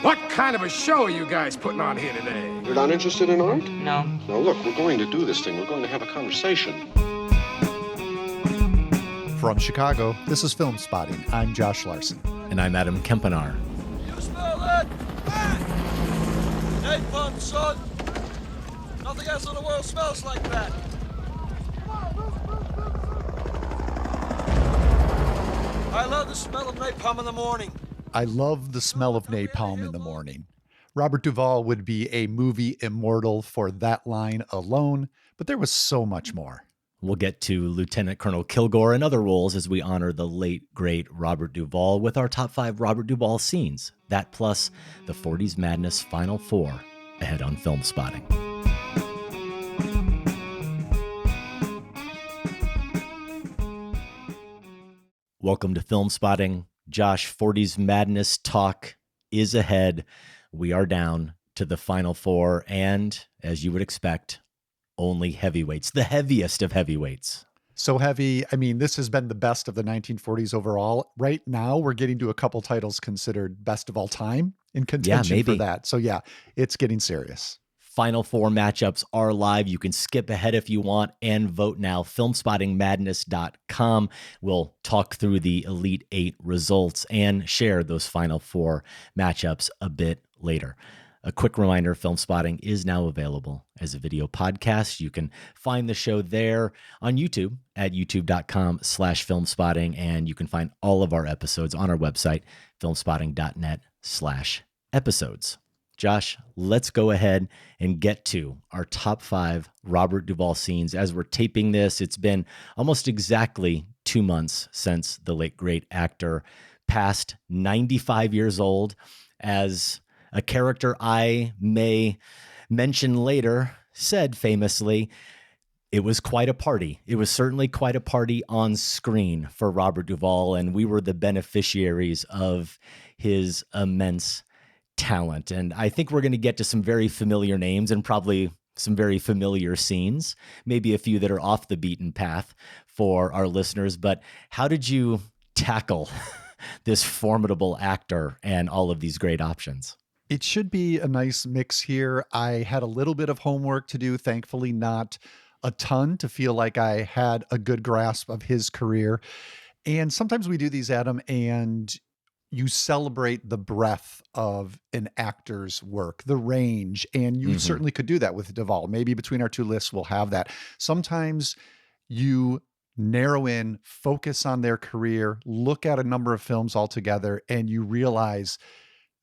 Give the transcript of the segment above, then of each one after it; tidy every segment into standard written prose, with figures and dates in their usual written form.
What kind of a show are you guys putting on here today? You're not interested in art? No. Now look, we're going to do this thing. We're going to have a conversation. From Chicago, this is Film Spotting. I'm Josh Larson. And I'm Adam Kempenar. You smell that? Napalm, son! Nothing else in the world smells like that. I love the smell of napalm in the morning. I love the smell of napalm in the morning. Robert Duvall would be a movie immortal for that line alone, but there was so much more. We'll get to Lieutenant Colonel Kilgore and other roles as we honor the late, great Robert Duvall with our top 5 Robert Duvall scenes. That plus the 40s Madness Final Four ahead on Film Spotting. Welcome to Film Spotting. Josh, 40s Madness talk is ahead. We are down to the Final Four and, as you would expect, only heavyweights, the heaviest of heavyweights. So heavy. I mean, this has been the best of the 1940s overall. Right now, we're getting to a couple titles considered best of all time in contention for that. So yeah, it's getting serious. Final Four matchups are live. You can skip ahead if you want and vote now. Filmspottingmadness.com. We'll talk through the Elite 8 results and share those Final Four matchups a bit later. A quick reminder, Film Spotting is now available as a video podcast. You can find the show there on YouTube at youtube.com/filmspotting, and you can find all of our episodes on our website, filmspotting.net/episodes. Josh, let's go ahead and get to our top 5 Robert Duvall scenes. As we're taping this, it's been almost exactly 2 months since the late great actor passed, 95 years old. As a character I may mention later said famously, it was quite a party. It was certainly quite a party on screen for Robert Duvall, and we were the beneficiaries of his immense talent. And I think we're going to get to some very familiar names and probably some very familiar scenes, maybe a few that are off the beaten path for our listeners. But how did you tackle this formidable actor and all of these great options? It should be a nice mix here. I had a little bit of homework to do, thankfully not a ton, to feel like I had a good grasp of his career. And sometimes we do these, Adam, and you celebrate the breadth of an actor's work, the range, and you certainly could do that with Duvall. Maybe between our two lists, we'll have that. Sometimes you narrow in, focus on their career, look at a number of films altogether, and you realize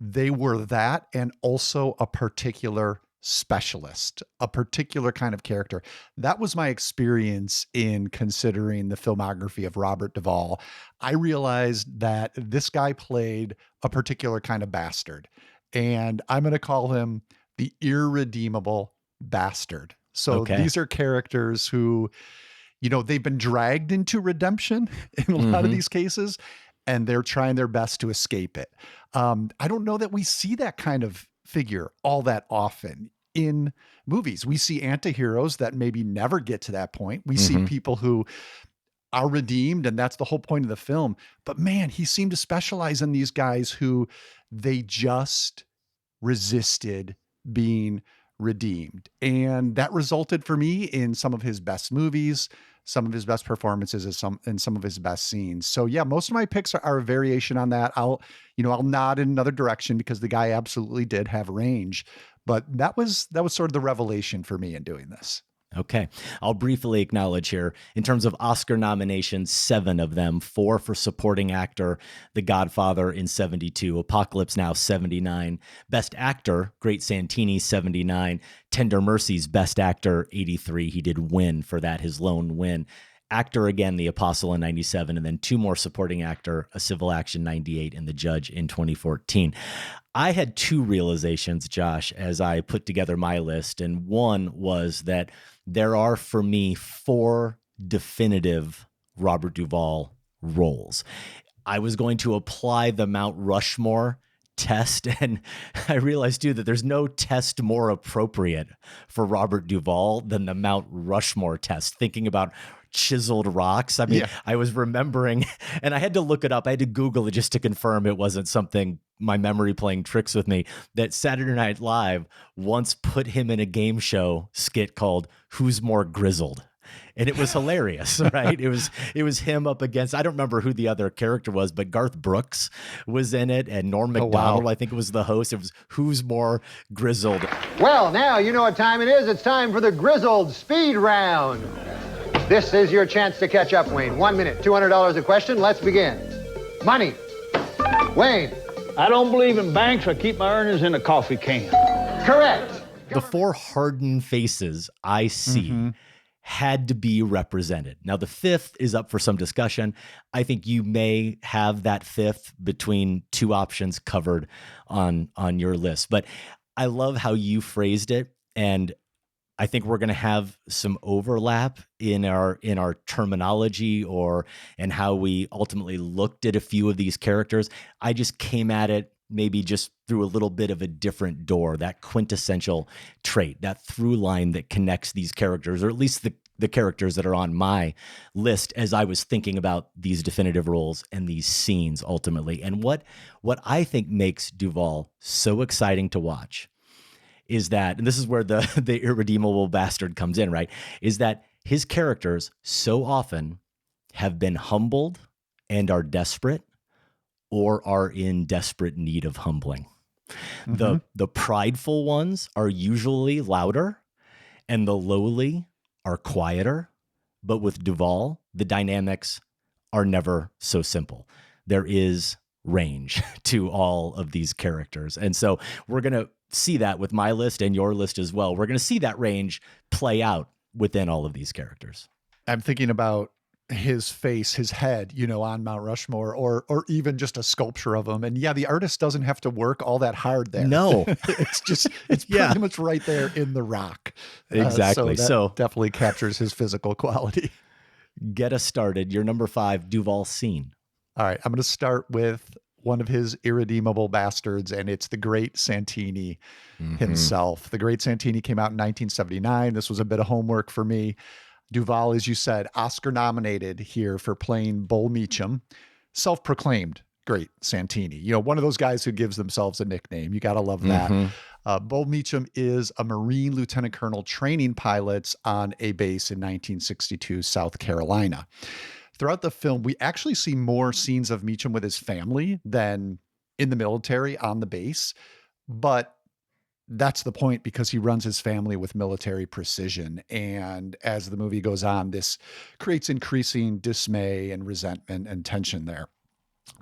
they were that and also a particular specialist, a particular kind of character. That was my experience in considering the filmography of Robert Duvall. I realized that this guy played a particular kind of bastard, and I'm going to call him the irredeemable bastard. So These are characters who, you know, they've been dragged into redemption in a lot of these cases, and they're trying their best to escape it. I don't know that we see that kind of figure all that often in movies. We see anti-heroes that maybe never get to that point. We see people who are redeemed, and that's the whole point of the film. But man, he seemed to specialize in these guys who they just resisted being redeemed. And that resulted for me in some of his best movies, some of his best performances, and some of his best scenes. So yeah, most of my picks are a variation on that. I'll nod in another direction because the guy absolutely did have range. But that was sort of the revelation for me in doing this. Okay. I'll briefly acknowledge here, in terms of Oscar nominations, 7 of them, 4 for supporting actor, The Godfather in 72, Apocalypse Now 79, Best Actor, Great Santini 79, Tender Mercies Best Actor 83. He did win for that, his lone win. Actor again, The Apostle in 97, and then 2 more supporting actor, A Civil Action 98, and The Judge in 2014. I had 2 realizations, Josh, as I put together my list, and one was that there are, for me, 4 definitive Robert Duvall roles. I was going to apply the Mount Rushmore test, and I realized too that there's no test more appropriate for Robert Duvall than the Mount Rushmore test, thinking about chiseled rocks. I mean, Yeah. I was remembering, and I had to look it up. I had to Google it just to confirm it wasn't something my memory playing tricks with me, that Saturday Night Live once put him in a game show skit called Who's More Grizzled? And it was hilarious, right? It was him up against, I don't remember who the other character was, but Garth Brooks was in it, and Norm Macdonald, I think, was the host. It was Who's More Grizzled? Well, now you know what time it is. It's time for the Grizzled Speed Round. This is your chance to catch up, Wayne. 1 minute, $200 a question. Let's begin. Money. Wayne. I don't believe in banks. I keep my earnings in a coffee can. Correct. The four hardened faces I see had to be represented. Now, the fifth is up for some discussion. I think you may have that fifth between two options covered on your list. But I love how you phrased it, and I think we're going to have some overlap in our terminology and how we ultimately looked at a few of these characters. I just came at it maybe just through a little bit of a different door, that quintessential trait, that through line that connects these characters, or at least the characters that are on my list as I was thinking about these definitive roles and these scenes ultimately. And what I think makes Duvall so exciting to watch is that, and this is where the irredeemable bastard comes in, right? Is that his characters so often have been humbled and are desperate, or are in desperate need of humbling. The prideful ones are usually louder, and the lowly are quieter. But with Duvall, the dynamics are never so simple. There is range to all of these characters. And so we're going to see that with my list and your list as well. We're going to see that range play out within all of these characters. I'm thinking about his face, his head, on Mount Rushmore, or even just a sculpture of him. And yeah, the artist doesn't have to work all that hard there. No, it's pretty much right there in the rock. Exactly. So that definitely captures his physical quality. Get us started. Your number 5 Duvall scene. All right. I'm going to start with one of his irredeemable bastards, and it's the great Santini himself. The great Santini came out in 1979. This was a bit of homework for me. Duvall, as you said, Oscar nominated here for playing Bull Meacham, self-proclaimed great Santini. One of those guys who gives themselves a nickname. You got to love that. Bull Meacham is a Marine lieutenant colonel training pilots on a base in 1962, South Carolina. Throughout the film, we actually see more scenes of Meacham with his family than in the military on the base. But that's the point, because he runs his family with military precision. And as the movie goes on, this creates increasing dismay and resentment and tension there.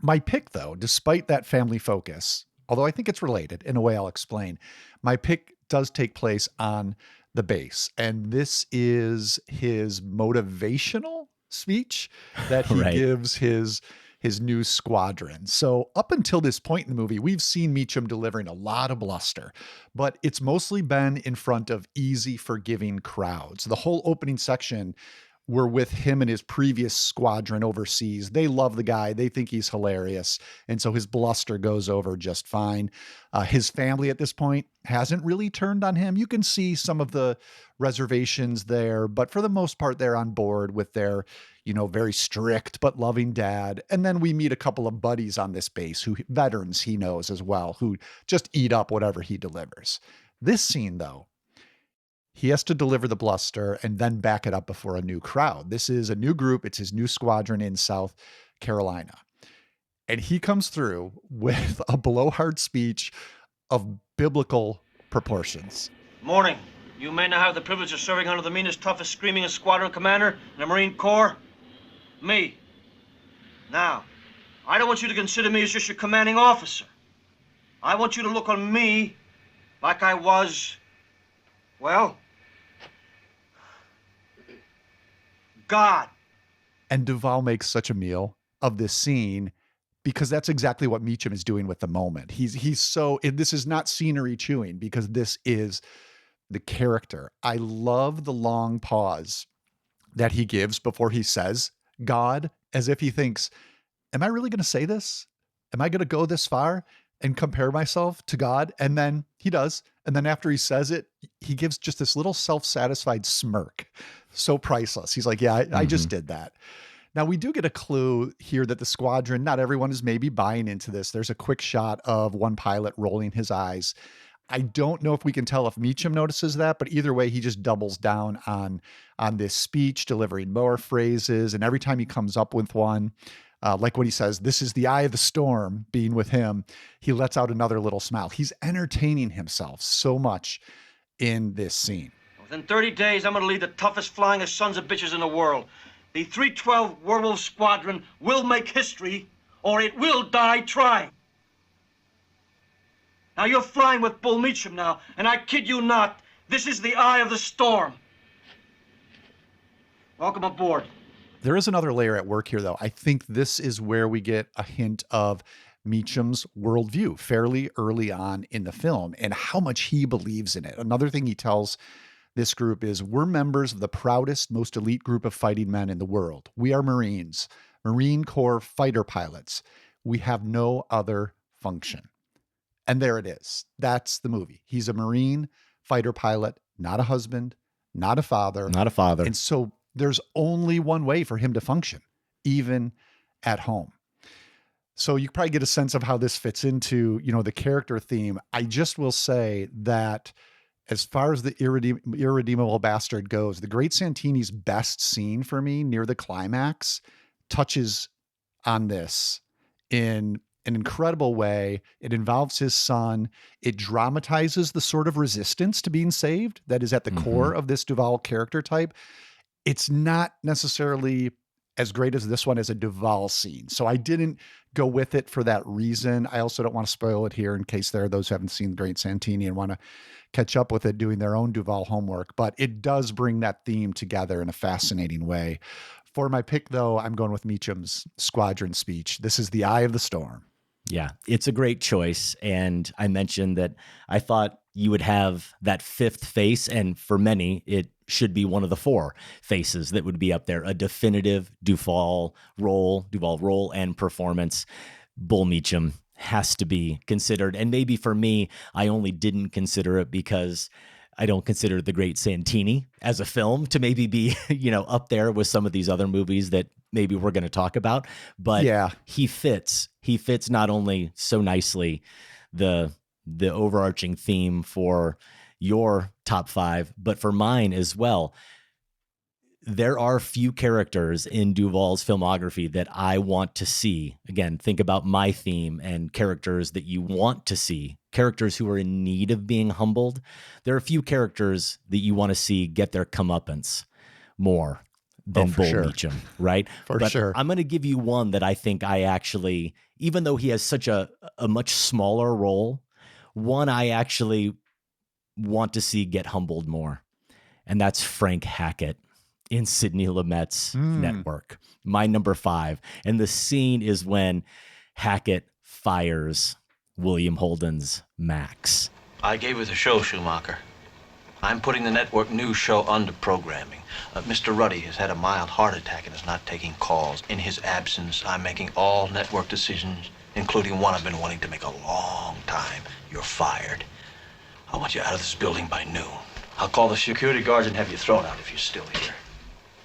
My pick, though, despite that family focus, although I think it's related in a way I'll explain, my pick does take place on the base. And this is his motivational speech that he gives his new squadron. So up until this point in the movie, we've seen Meacham delivering a lot of bluster, but it's mostly been in front of easy, forgiving crowds. The whole opening section were with him and his previous squadron overseas. They love the guy. They think he's hilarious. And so his bluster goes over just fine. His family at this point hasn't really turned on him. You can see some of the reservations there, but for the most part, they're on board with their, very strict but loving dad. And then we meet a couple of buddies on this base, veterans he knows as well, who just eat up whatever he delivers. This scene, though, he has to deliver the bluster and then back it up before a new crowd. This is a new group. It's his new squadron in South Carolina. And he comes through with a blowhard speech of biblical proportions. Morning. You may now have the privilege of serving under the meanest, toughest, screamingest squadron commander in the Marine Corps. Me. Now, I don't want you to consider me as just your commanding officer. I want you to look on me like I was, well, God. And Duvall makes such a meal of this scene because that's exactly what Meacham is doing with the moment. This is not scenery chewing, because this is the character. I love the long pause that he gives before he says God, as if he thinks, am I really going to say this? Am I going to go this far? and compare myself to God. And then he does. And then after he says it, he gives just this little self-satisfied smirk. So priceless. He's like, yeah, I just did that. Now, we do get a clue here that the squadron, not everyone is maybe buying into this. There's a quick shot of one pilot rolling his eyes. I don't know if we can tell if Meacham notices that, but either way, he just doubles down on this speech, delivering more phrases. And every time he comes up with one, like when he says, this is the eye of the storm being with him, he lets out another little smile. He's entertaining himself so much in this scene. Within 30 days, I'm going to lead the toughest flying sons of bitches in the world. The 312 Werewolf Squadron will make history, or it will die trying. Now, you're flying with Bull Meacham now, and I kid you not, this is the eye of the storm. Welcome aboard. There is another layer at work here, though. I think this is where we get a hint of Meacham's worldview fairly early on in the film and how much he believes in it. Another thing he tells this group is, we're members of the proudest, most elite group of fighting men in the world. We are Marines, Marine Corps fighter pilots. We have no other function. And there it is. That's the movie. He's a Marine fighter pilot, not a husband, not a father. Not a father. And so there's only one way for him to function, even at home. So you probably get a sense of how this fits into, the character theme. I just will say that as far as the irredeemable bastard goes, the Great Santini's best scene for me near the climax touches on this in an incredible way. It involves his son. It dramatizes the sort of resistance to being saved that is at the core of this Duvall character type. It's not necessarily as great as this one as a Duvall scene. So I didn't go with it for that reason. I also don't want to spoil it here in case there are those who haven't seen Great Santini and want to catch up with it doing their own Duvall homework. But it does bring that theme together in a fascinating way. For my pick, though, I'm going with Meacham's squadron speech. This is the eye of the storm. Yeah, it's a great choice. And I mentioned that I thought you would have that fifth face. And for many, it should be one of the four faces that would be up there. A definitive Duvall role and performance. Bull Meacham has to be considered. And maybe for me, I only didn't consider it because I don't consider The Great Santini as a film to maybe be, up there with some of these other movies that maybe we're going to talk about. But yeah, he fits not only so nicely the overarching theme for your top five, but for mine as well. There are few characters in Duvall's filmography that I want to see. Again, think about my theme and characters that you want to see, characters who are in need of being humbled. There are a few characters that you want to see get their comeuppance more than Bull Meacham, right? But sure. I'm going to give you one that I think I actually, even though he has such a much smaller role, one I actually want to see get humbled more. And that's Frank Hackett in Sidney Lumet's Network, my number 5. And the scene is when Hackett fires William Holden's Max. I gave her the show, Schumacher. I'm putting the network news show under programming. Mr. Ruddy has had a mild heart attack and is not taking calls. In his absence, I'm making all network decisions, including one I've been wanting to make a long time. You're fired. I want you out of this building by noon. I'll call the security guards and have you thrown out if you're still here.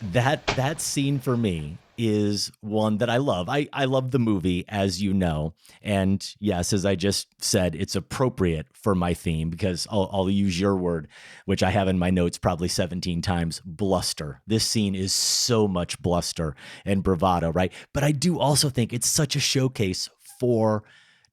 That scene for me is one that I love. I love the movie, as you know. And yes, as I just said, it's appropriate for my theme because I'll use your word, which I have in my notes probably 17 times, bluster. This scene is so much bluster and bravado, right? But I do also think it's such a showcase for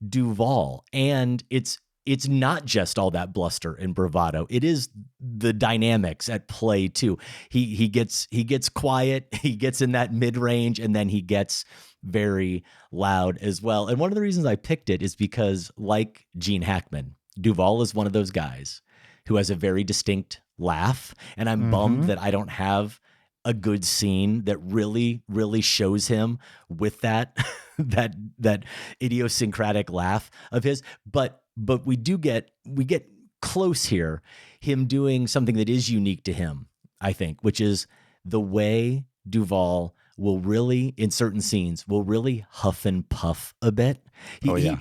Duvall. And it's not just all that bluster and bravado. It is the dynamics at play too. He gets quiet, he gets in that mid-range, and then he gets very loud as well. And one of the reasons I picked it is because, like Gene Hackman, Duvall is one of those guys who has a very distinct laugh. And I'm bummed that I don't have a good scene that really, really shows him with that that idiosyncratic laugh of his. But we get close here, him doing something that is unique to him, I think, which is the way Duvall will really, in certain scenes, will really huff and puff a bit.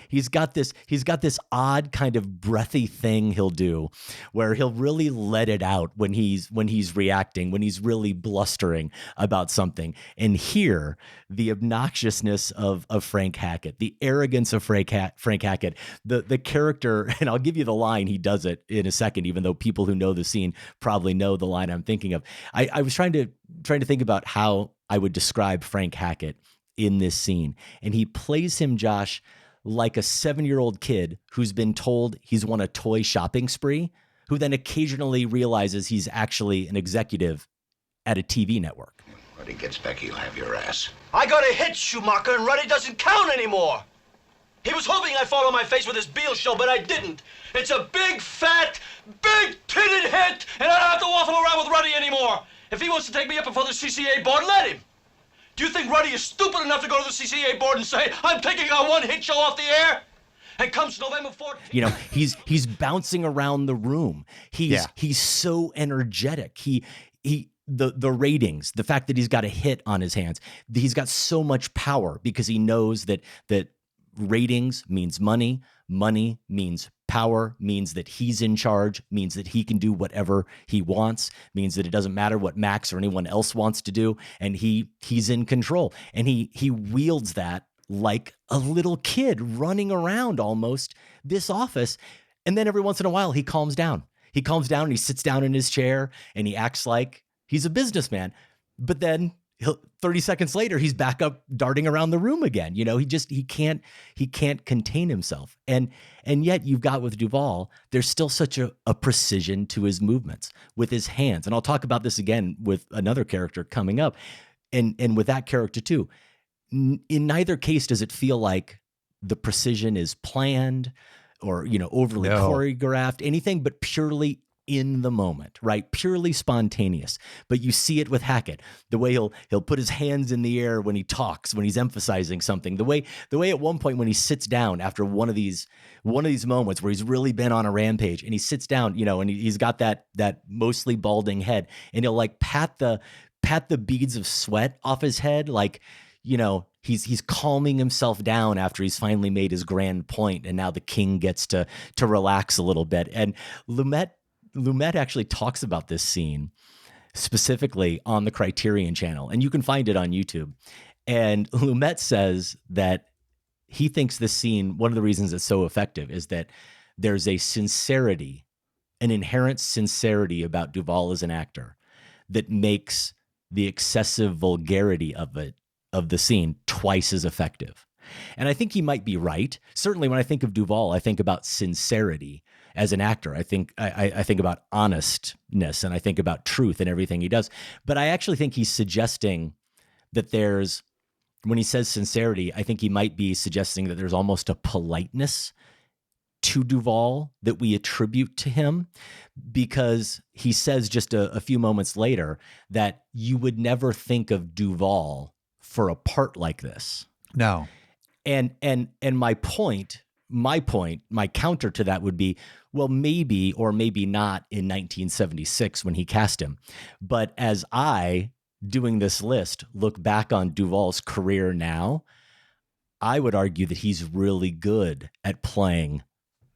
He's got this odd kind of breathy thing he'll do where he'll really let it out when he's reacting, when he's really blustering about something. And here, the obnoxiousness of Frank Hackett, the arrogance of Frank Hackett, the character, and I'll give you the line, he does it in a second, even though people who know the scene probably know the line I'm thinking of. I was trying to think about how I would describe Frank Hackett in this scene. And he plays him, Josh, like a 7-year-old kid who's been told he's won a toy shopping spree, who then occasionally realizes he's actually an executive at a TV network. When he gets back, he'll have your ass. I got a hit, Schumacher, and Ruddy doesn't count anymore. He was hoping I'd fall on my face with his Beale show, but I didn't. It's a big, fat, big-titted hit, and I don't have to waffle around with Ruddy anymore. If he wants to take me up before the CCA board, let him. Do you think Ruddy is stupid enough to go to the CCA board and say, I'm taking our one hit show off the air? And comes November 14th. You know, he's bouncing around the room. He's so energetic. The ratings, the fact that he's got a hit on his hands, he's got so much power because he knows that ratings means money, money means power, means that he's in charge, means that he can do whatever he wants, means that it doesn't matter what Max or anyone else wants to do, and he's in control. And he wields that like a little kid running around almost this office. And then every once in a while he calms down. He calms down and he sits down in his chair and he acts like he's a businessman. But then 30 seconds later, he's back up darting around the room again. You know, he can't contain himself. And yet you've got with Duvall, there's still such a precision to his movements with his hands. And I'll talk about this again with another character coming up. And with that character too, in neither case does it feel like the precision is planned or, you know, overly choreographed, anything but purely in the moment, right? Purely spontaneous. But you see it with Hackett, the way he'll put his hands in the air when he talks, when he's emphasizing something, the way at one point when he sits down after one of these moments where he's really been on a rampage and he sits down, you know, and he's got that mostly balding head and he'll like pat the beads of sweat off his head, like, you know, he's calming himself down after he's finally made his grand point, and now the king gets to relax a little bit. And Lumet actually talks about this scene specifically on the Criterion channel, and you can find it on YouTube. And Lumet says that he thinks this scene, one of the reasons it's so effective is that there's a sincerity, an inherent sincerity about Duvall as an actor that makes the excessive vulgarity of the scene twice as effective. And I think he might be right. Certainly when I think of Duvall, I think about sincerity as an actor. I think about honestness, and I think about truth in everything he does. But I actually think he's suggesting that when he says sincerity, I think he might be suggesting that there's almost a politeness to Duvall that we attribute to him, because he says just a few moments later that you would never think of Duvall for a part like this. No. And my counter to that would be, well, maybe or maybe not in 1976 when he cast him. But as I, doing this list, look back on Duvall's career now, I would argue that he's really good at playing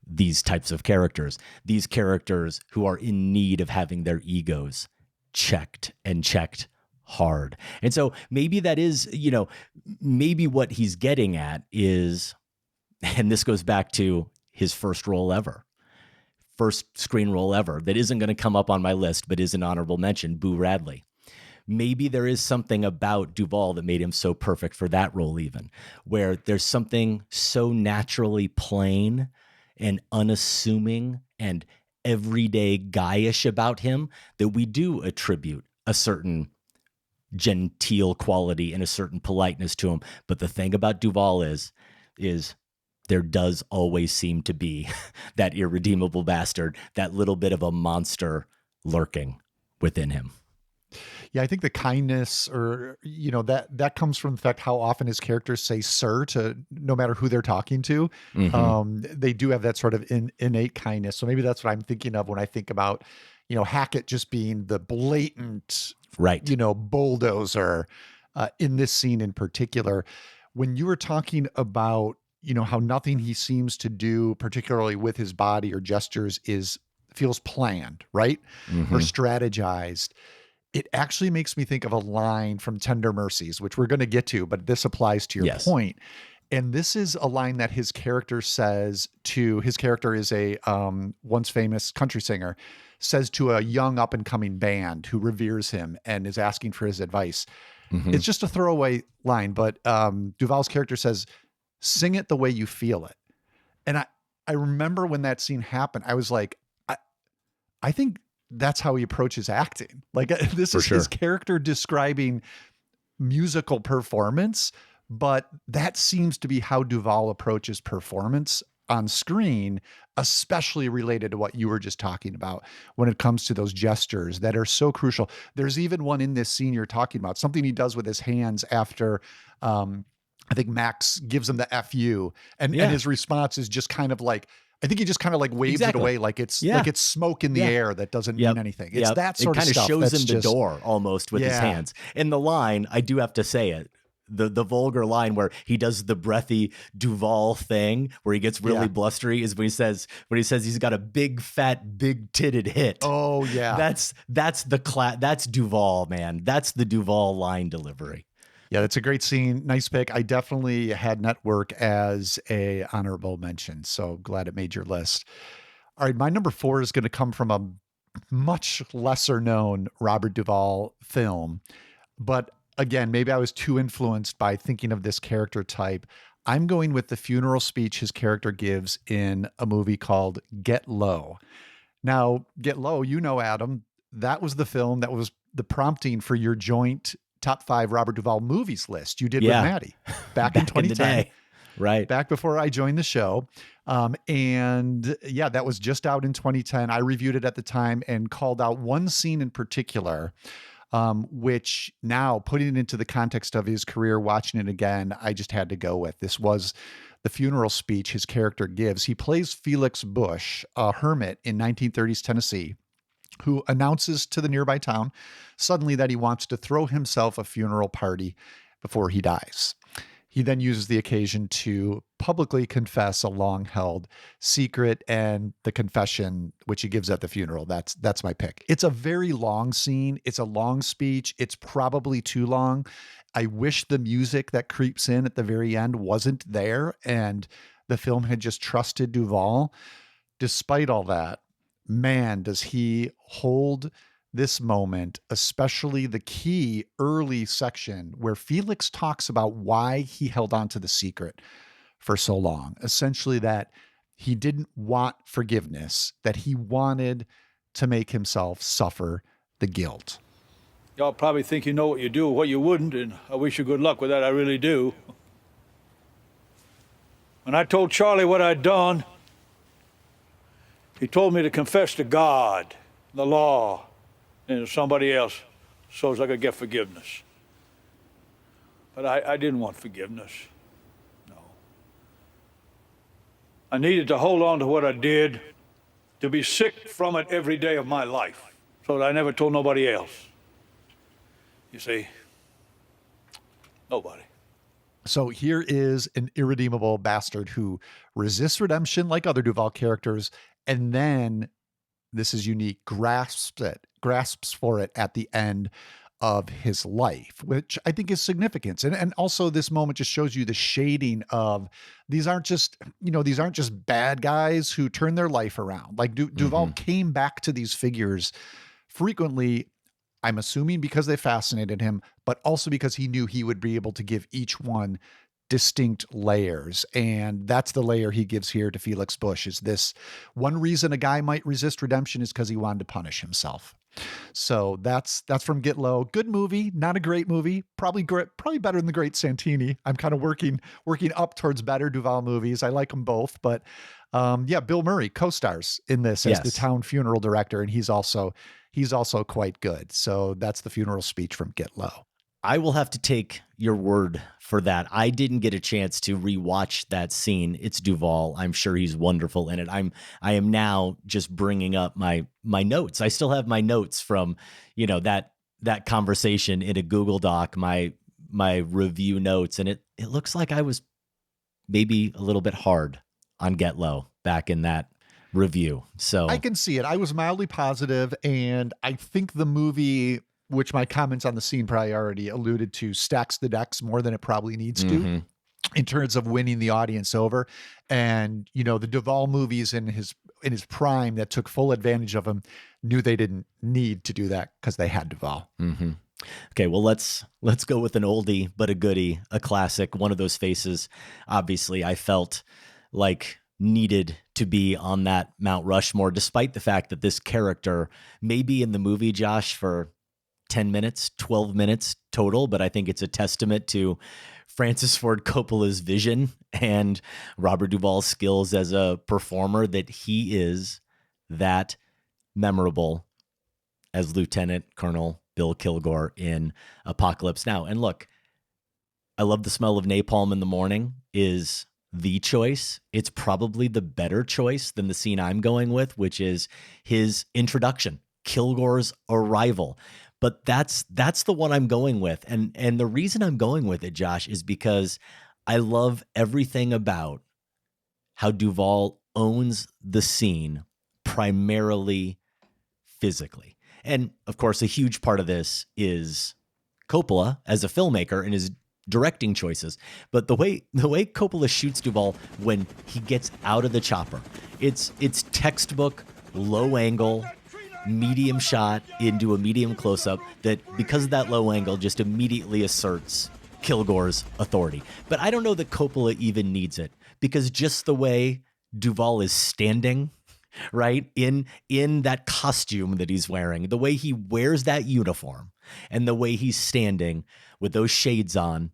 these types of characters, these characters who are in need of having their egos checked and checked hard. And so maybe that is, you know, maybe what he's getting at is, and this goes back to his first screen role ever, that isn't going to come up on my list, but is an honorable mention, Boo Radley. Maybe there is something about Duvall that made him so perfect for that role, even, where there's something so naturally plain and unassuming and everyday guyish about him that we do attribute a certain genteel quality and a certain politeness to him. But the thing about Duvall is there does always seem to be that irredeemable bastard, that little bit of a monster lurking within him. Yeah, I think the kindness, or, you know, that comes from the fact how often his characters say sir to no matter who they're talking to. Mm-hmm. They do have that sort of innate kindness. So maybe that's what I'm thinking of when I think about, you know, Hackett just being the blatant, right, you know, bulldozer. in this scene in particular. When you were talking about, how nothing he seems to do, particularly with his body or gestures, feels planned, right? Or strategized. It actually makes me think of a line from Tender Mercies, which we're going to get to, but this applies to your point. And this is a line that his character says to, his character is a once famous country singer, says to a young up and coming band who reveres him and is asking for his advice. It's just a throwaway line, but Duvall's character says, "Sing it the way you feel it." And I remember when that scene happened, I was like, I think that's how he approaches acting. Like this is his character describing musical performance, but that seems to be how Duvall approaches performance on screen, especially related to what you were just talking about when it comes to those gestures that are so crucial. There's even one in this scene you're talking about, something he does with his hands after, I think Max gives him the FU and his response is just kind of like, I think he just kind of like waves it away like it's smoke in the air that doesn't mean anything. It's that sort of stuff. It kind of shows him the door almost with his hands. And the line, I do have to say it, the vulgar line where he does the breathy Duvall thing where he gets really blustery is when he says he's got a big fat big titted hit. Oh yeah. That's Duvall, man. That's the Duvall line delivery. Yeah, that's a great scene. Nice pick. I definitely had Network as a honorable mention, so glad it made your list. All right, my number 4 is going to come from a much lesser known Robert Duvall film, but again, maybe I was too influenced by thinking of this character type. I'm going with the funeral speech his character gives in a movie called Get Low. Now, Get Low, Adam, that was the film that was the prompting for your joint top 5 Robert Duvall movies list you did with Maddie back in 2010. Right. Back before I joined the show. And that was just out in 2010. I reviewed it at the time and called out one scene in particular, which now putting it into the context of his career, watching it again, I just had to go with. This was the funeral speech his character gives. He plays Felix Bush, a hermit in 1930s Tennessee, who announces to the nearby town suddenly that he wants to throw himself a funeral party before he dies. He then uses the occasion to publicly confess a long-held secret and the confession which he gives at the funeral. That's my pick. It's a very long scene. It's a long speech. It's probably too long. I wish the music that creeps in at the very end wasn't there and the film had just trusted Duvall. Despite all that, man, does he hold this moment, especially the key early section where Felix talks about why he held on to the secret for so long. Essentially that he didn't want forgiveness, that he wanted to make himself suffer the guilt. Y'all probably think you know what you do or what you wouldn't, and I wish you good luck with that, I really do. When I told Charlie what I'd done, he told me to confess to God, the law, and to somebody else so as I could get forgiveness. But I didn't want forgiveness, no. I needed to hold on to what I did, to be sick from it every day of my life, so that I never told nobody else. You see, nobody. So here is an irredeemable bastard who resists redemption like other Duvall characters, and then, this is unique, grasps for it at the end of his life, which I think is significant. And also this moment just shows you the shading of these aren't just bad guys who turn their life around. Like Duvall came back to these figures frequently, I'm assuming because they fascinated him, but also because he knew he would be able to give each one distinct layers. And that's the layer he gives here to Felix Bush, is this one reason a guy might resist redemption is because he wanted to punish himself. So that's from Get Low. Good movie, not a great movie. Probably better than The Great Santini. I'm kind of working up towards better Duvall movies. I like them both, but Bill Murray co-stars in this as the town funeral director, and he's also quite good. So that's the funeral speech from Get Low. I will have to take your word for that. I didn't get a chance to rewatch that scene. It's Duvall. I'm sure he's wonderful in it. I am now just bringing up my notes. I still have my notes from, that conversation in a Google Doc. My my review notes, and it looks like I was maybe a little bit hard on Get Low back in that review. So I can see it. I was mildly positive, and I think the movie, which my comments on the scene probably already alluded to, stacks the decks more than it probably needs to in terms of winning the audience over. And, you know, the Duvall movies in his prime that took full advantage of him knew they didn't need to do that because they had Duvall. Okay, well, let's go with an oldie but a goodie, a classic, one of those faces. Obviously, I felt like needed to be on that Mount Rushmore, despite the fact that this character may be in the movie, Josh, for 10 minutes, 12 minutes total, but I think it's a testament to Francis Ford Coppola's vision and Robert Duvall's skills as a performer that he is that memorable as Lieutenant Colonel Bill Kilgore in Apocalypse Now. And look, I love the smell of napalm in the morning is the choice. It's probably the better choice than the scene I'm going with, which is his introduction, Kilgore's arrival. But that's the one I'm going with. And the reason I'm going with it, Josh, is because I love everything about how Duvall owns the scene primarily physically. And of course, a huge part of this is Coppola as a filmmaker and his directing choices. But the way Coppola shoots Duvall when he gets out of the chopper, it's textbook low angle, medium shot into a medium close-up that, because of that low angle, just immediately asserts Kilgore's authority. But I don't know that Coppola even needs it, because just the way Duvall is standing, right, in that costume that he's wearing, the way he wears that uniform and the way he's standing with those shades on,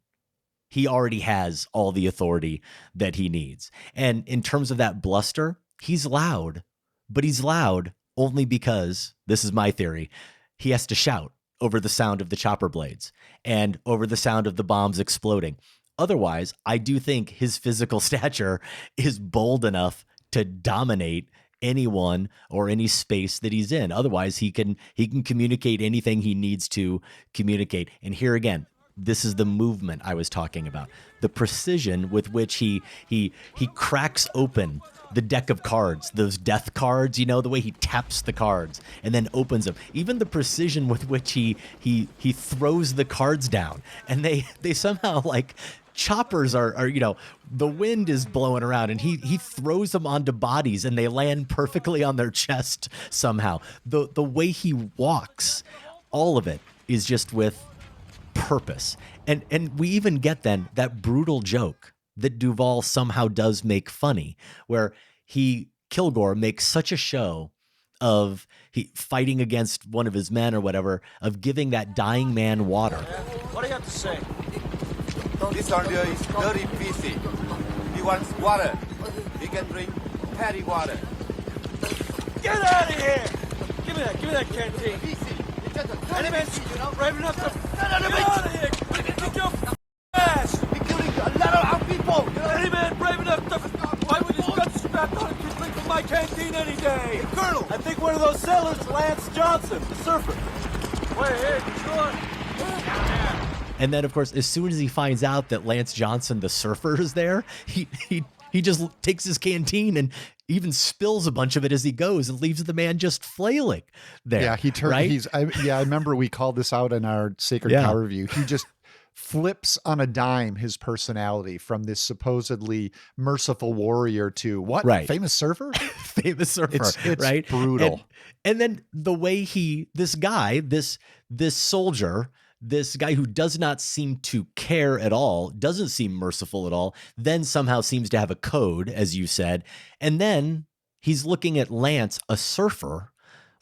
he already has all the authority that he needs. And in terms of that bluster, he's loud, but he's loud only because, this is my theory, he has to shout over the sound of the chopper blades and over the sound of the bombs exploding. Otherwise, I do think his physical stature is bold enough to dominate anyone or any space that he's in. Otherwise, he can communicate anything he needs to communicate. And here again, this is the movement I was talking about. The precision with which he cracks open the deck of cards, those death cards, you know, the way he taps the cards and then opens them. Even the precision with which he throws the cards down, and they somehow, like, choppers are, you know, the wind is blowing around and he throws them onto bodies and they land perfectly on their chest somehow. The way he walks, all of it is just with purpose. And we even get then that brutal joke that Duvall somehow does make funny, where Kilgore makes such a show of he fighting against one of his men or whatever, of giving that dying man water. What do you have to say? This soldier is very busy. He wants water. He can drink patty water. Get out of here! Give me that canteen. Any man brave enough to get out of here! Get your ass! We're killing a lot of our people. Any man brave enough to fight with his guts strapped on can drink from my canteen any day. Colonel, I think one of those sailors, Lance Johnson, the surfer. Wait, hey, sure. And then, of course, as soon as he finds out that Lance Johnson, the surfer, is there, he just takes his canteen and even spills a bunch of it as he goes and leaves the man just flailing there. Yeah, he turned. Right? I remember we called this out in our Sacred Cow review. He just flips on a dime his personality from this supposedly merciful warrior to what? Right. Famous surfer? Famous surfer. It's right? brutal. And then the way this soldier, this guy who does not seem to care at all, doesn't seem merciful at all, then somehow seems to have a code, as you said. And then he's looking at Lance, a surfer,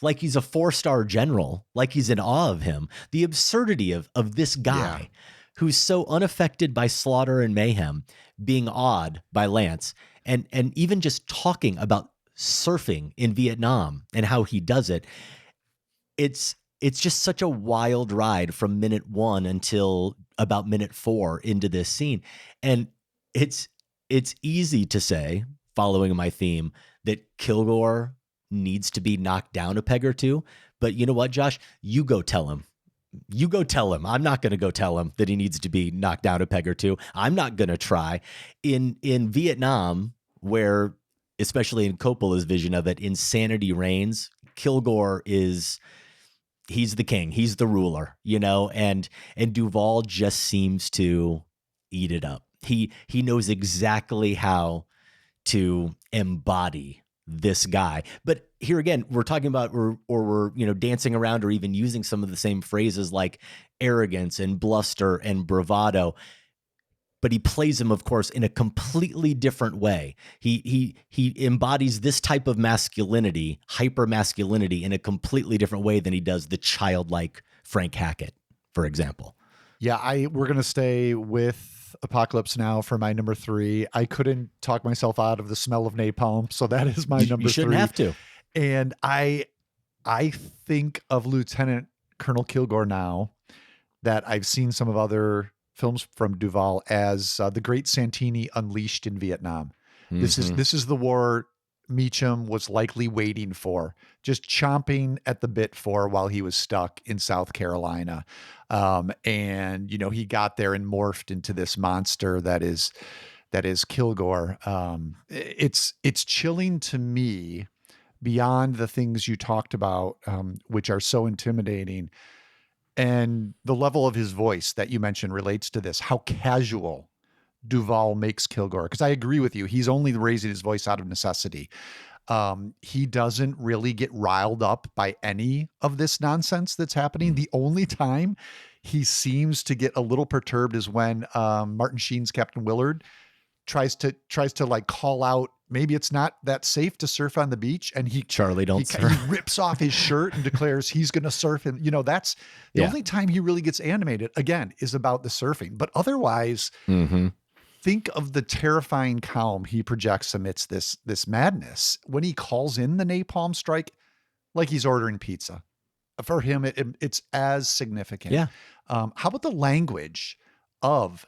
like he's a 4-star general, like he's in awe of him. The absurdity of this guy who's so unaffected by slaughter and mayhem being awed by Lance, and even just talking about surfing in Vietnam and how he does it. It's just such a wild ride from minute 1 until about minute 4 into this scene. And it's easy to say, following my theme, that Kilgore needs to be knocked down a peg or two. But you know what, Josh? You go tell him You go tell him. I'm not going to go tell him that he needs to be knocked down a peg or two. I'm not going to try. In Vietnam, where, especially in Coppola's vision of it, insanity reigns, Kilgore he's the king. He's the ruler, and Duvall just seems to eat it up. He knows exactly how to embody this guy. But here again, we're talking about, or we're, dancing around or even using some of the same phrases like arrogance and bluster and bravado. But he plays him, of course, in a completely different way. He embodies this type of masculinity, hyper masculinity, in a completely different way than he does the childlike Frank Hackett, for example. Yeah, we're going to stay with Apocalypse Now for my number 3. I couldn't talk myself out of the smell of napalm, so that is my number 3. You shouldn't have to. And I think of Lieutenant Colonel Kilgore now that I've seen some of other films from Duvall as the Great Santini unleashed in Vietnam. Mm-hmm. This is the war Meacham was likely waiting for, just chomping at the bit for while he was stuck in South Carolina. And he got there and morphed into this monster that is Kilgore. It's chilling to me beyond the things you talked about, which are so intimidating. And the level of his voice that you mentioned relates to this, how casual Duvall makes Kilgore. Because I agree with you. He's only raising his voice out of necessity. He doesn't really get riled up by any of this nonsense that's happening. The only time he seems to get a little perturbed is when Martin Sheen's Captain Willard tries to like call out, maybe it's not that safe to surf on the beach, and Charlie don't surf. He rips off his shirt and declares he's going to surf, and that's the only time he really gets animated. Again, is about the surfing, but otherwise, think of the terrifying calm he projects amidst this madness when he calls in the napalm strike, like he's ordering pizza. For him, it's as significant. Yeah. How about the language of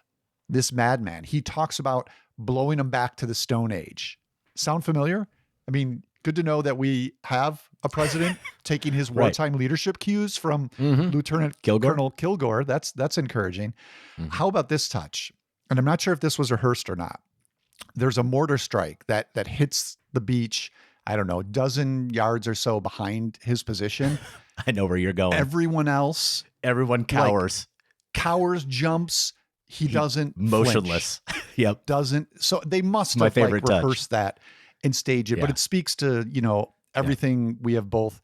this madman? He talks about blowing him back to the Stone Age. Sound familiar? I mean, good to know that we have a president taking his wartime leadership cues from Lieutenant Colonel Kilgore. That's encouraging. How about this touch? And I'm not sure if this was rehearsed or not. There's a mortar strike that hits the beach, I don't know, a dozen yards or so behind his position. I know where you're going. Everyone cowers. Cowers, jumps. He doesn't motionless. Yep. So they must have rehearsed that and staged it. Yeah. But it speaks to, everything we have both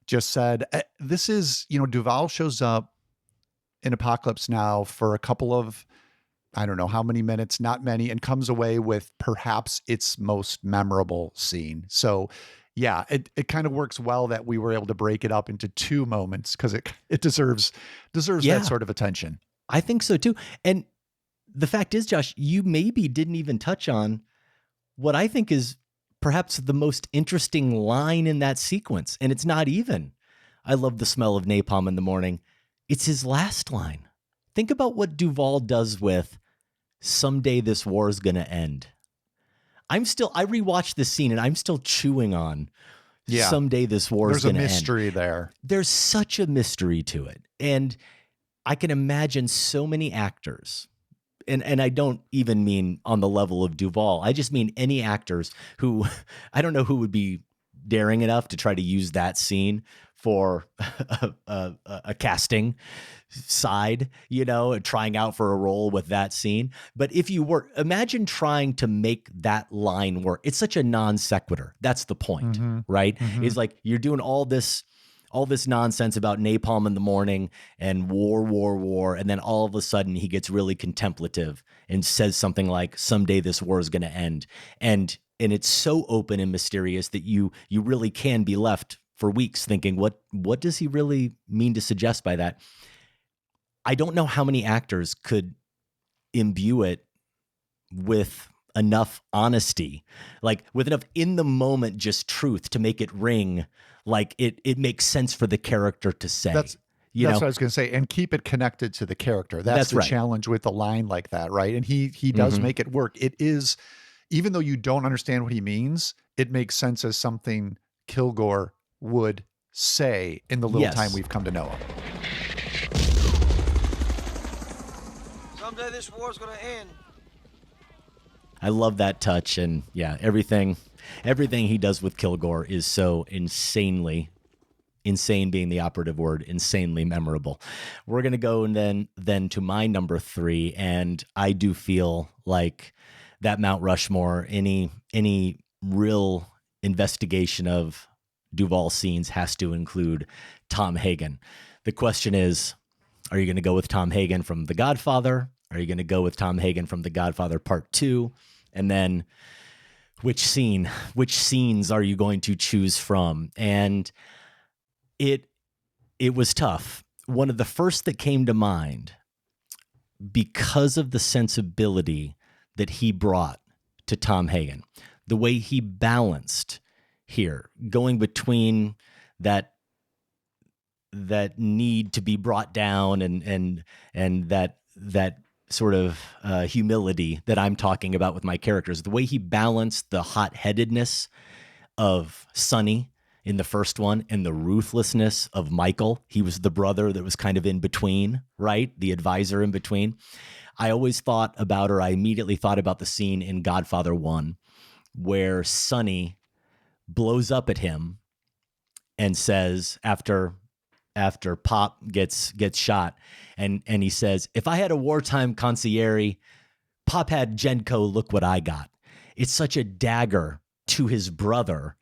just said. This is, Duvall shows up in Apocalypse Now for a couple of, I don't know how many minutes, not many, and comes away with perhaps its most memorable scene. So yeah, it kind of works well that we were able to break it up into 2 moments, because it deserves that sort of attention. I think so too. And the fact is, Josh, you maybe didn't even touch on what I think is perhaps the most interesting line in that sequence. And it's not even, I love the smell of napalm in the morning. It's his last line. Think about what Duvall does with someday this war is going to end. I rewatched this scene and I'm still chewing on someday this war is going to end. There's a mystery there. There's such a mystery to it. And I can imagine so many actors, and I don't even mean on the level of Duvall. I just mean any actors who, I don't know who would be daring enough to try to use that scene for a casting side, trying out for a role with that scene. But if you were, imagine trying to make that line work. It's such a non sequitur. That's the point, right? It's like you're doing all this nonsense about napalm in the morning and war. And then all of a sudden he gets really contemplative and says something like, someday this war is going to end. And it's so open and mysterious that you really can be left for weeks thinking, what does he really mean to suggest by that? I don't know how many actors could imbue it with enough honesty, like with enough in the moment, just truth to make it ring like it makes sense for the character to say. That's what I was going to say, and keep it connected to the character. That's the right challenge with a line like that, right? And he does make it work. It is, even though you don't understand what he means, it makes sense as something Kilgore would say in the little time we've come to know him. Someday this war's gonna end. I love that touch, and yeah, everything he does with Kilgore is so insane being the operative word, insanely memorable. We're going to go and then to my number 3, and I do feel like that Mount Rushmore, any real investigation of Duvall scenes has to include Tom Hagen. The question is, are you going to go with Tom Hagen from The Godfather? Are you going to go with Tom Hagen from The Godfather Part 2? And then which scenes are you going to choose from? And it was tough. One of the first that came to mind, because of the sensibility that he brought to Tom Hagen, the way he balanced here, going between that need to be brought down and that sort of humility that I'm talking about with my characters, the way he balanced the hot-headedness of Sonny in the first one and the ruthlessness of Michael. He was the brother that was kind of in between, right? The advisor in between. I immediately thought about the scene in Godfather 1 where Sonny blows up at him and says, after Pop gets shot, and he says, if I had a wartime concierge, Pop had Genco, look what I got. It's such a dagger to his brother,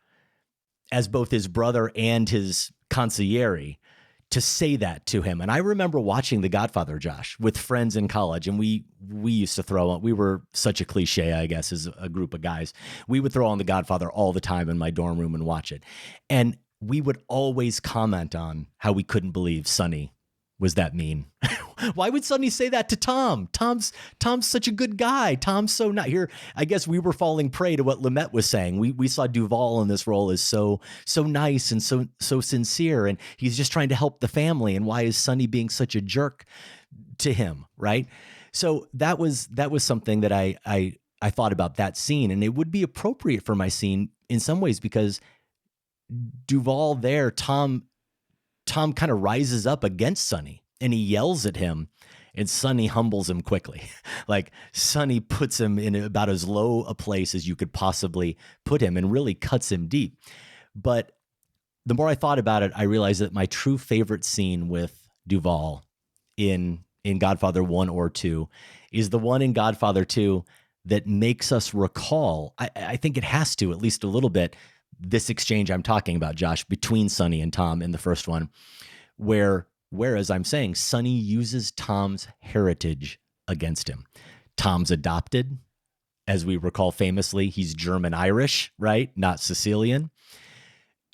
as both his brother and his concierge, to say that to him. And I remember watching The Godfather, Josh, with friends in college, and we used to throw on, we were such a cliche, I guess, as a group of guys. We would throw on The Godfather all the time in my dorm room and watch it. And we would always comment on how we couldn't believe Sonny was that mean. Why would Sonny say that to Tom? Tom's such a good guy. Tom's so not here. I guess we were falling prey to what Lumet was saying. We saw Duvall in this role as so nice and so sincere, and he's just trying to help the family. And why is Sonny being such a jerk to him, right? So that was something that I thought about that scene, and it would be appropriate for my scene in some ways because Duvall there, Tom kind of rises up against Sonny and he yells at him, and Sonny humbles him quickly. Like Sonny puts him in about as low a place as you could possibly put him and really cuts him deep. But the more I thought about it, I realized that my true favorite scene with Duvall in Godfather 1 or 2 is the one in Godfather 2 that makes us recall, I think it has to, at least a little bit, this exchange I'm talking about, Josh, between Sonny and Tom in the first one, whereas I'm saying Sonny uses Tom's heritage against him. Tom's adopted, as we recall famously, he's German-Irish, right? Not Sicilian.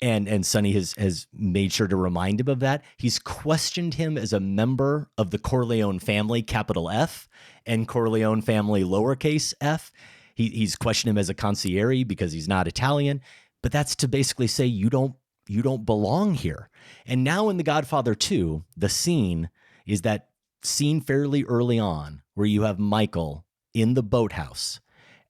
And Sonny has made sure to remind him of that. He's questioned him as a member of the Corleone family, capital F, and Corleone family, lowercase f. He's questioned him as a concierge because he's not Italian. But that's to basically say you don't belong here. And now in The Godfather 2, the scene is that scene fairly early on where you have Michael in the boathouse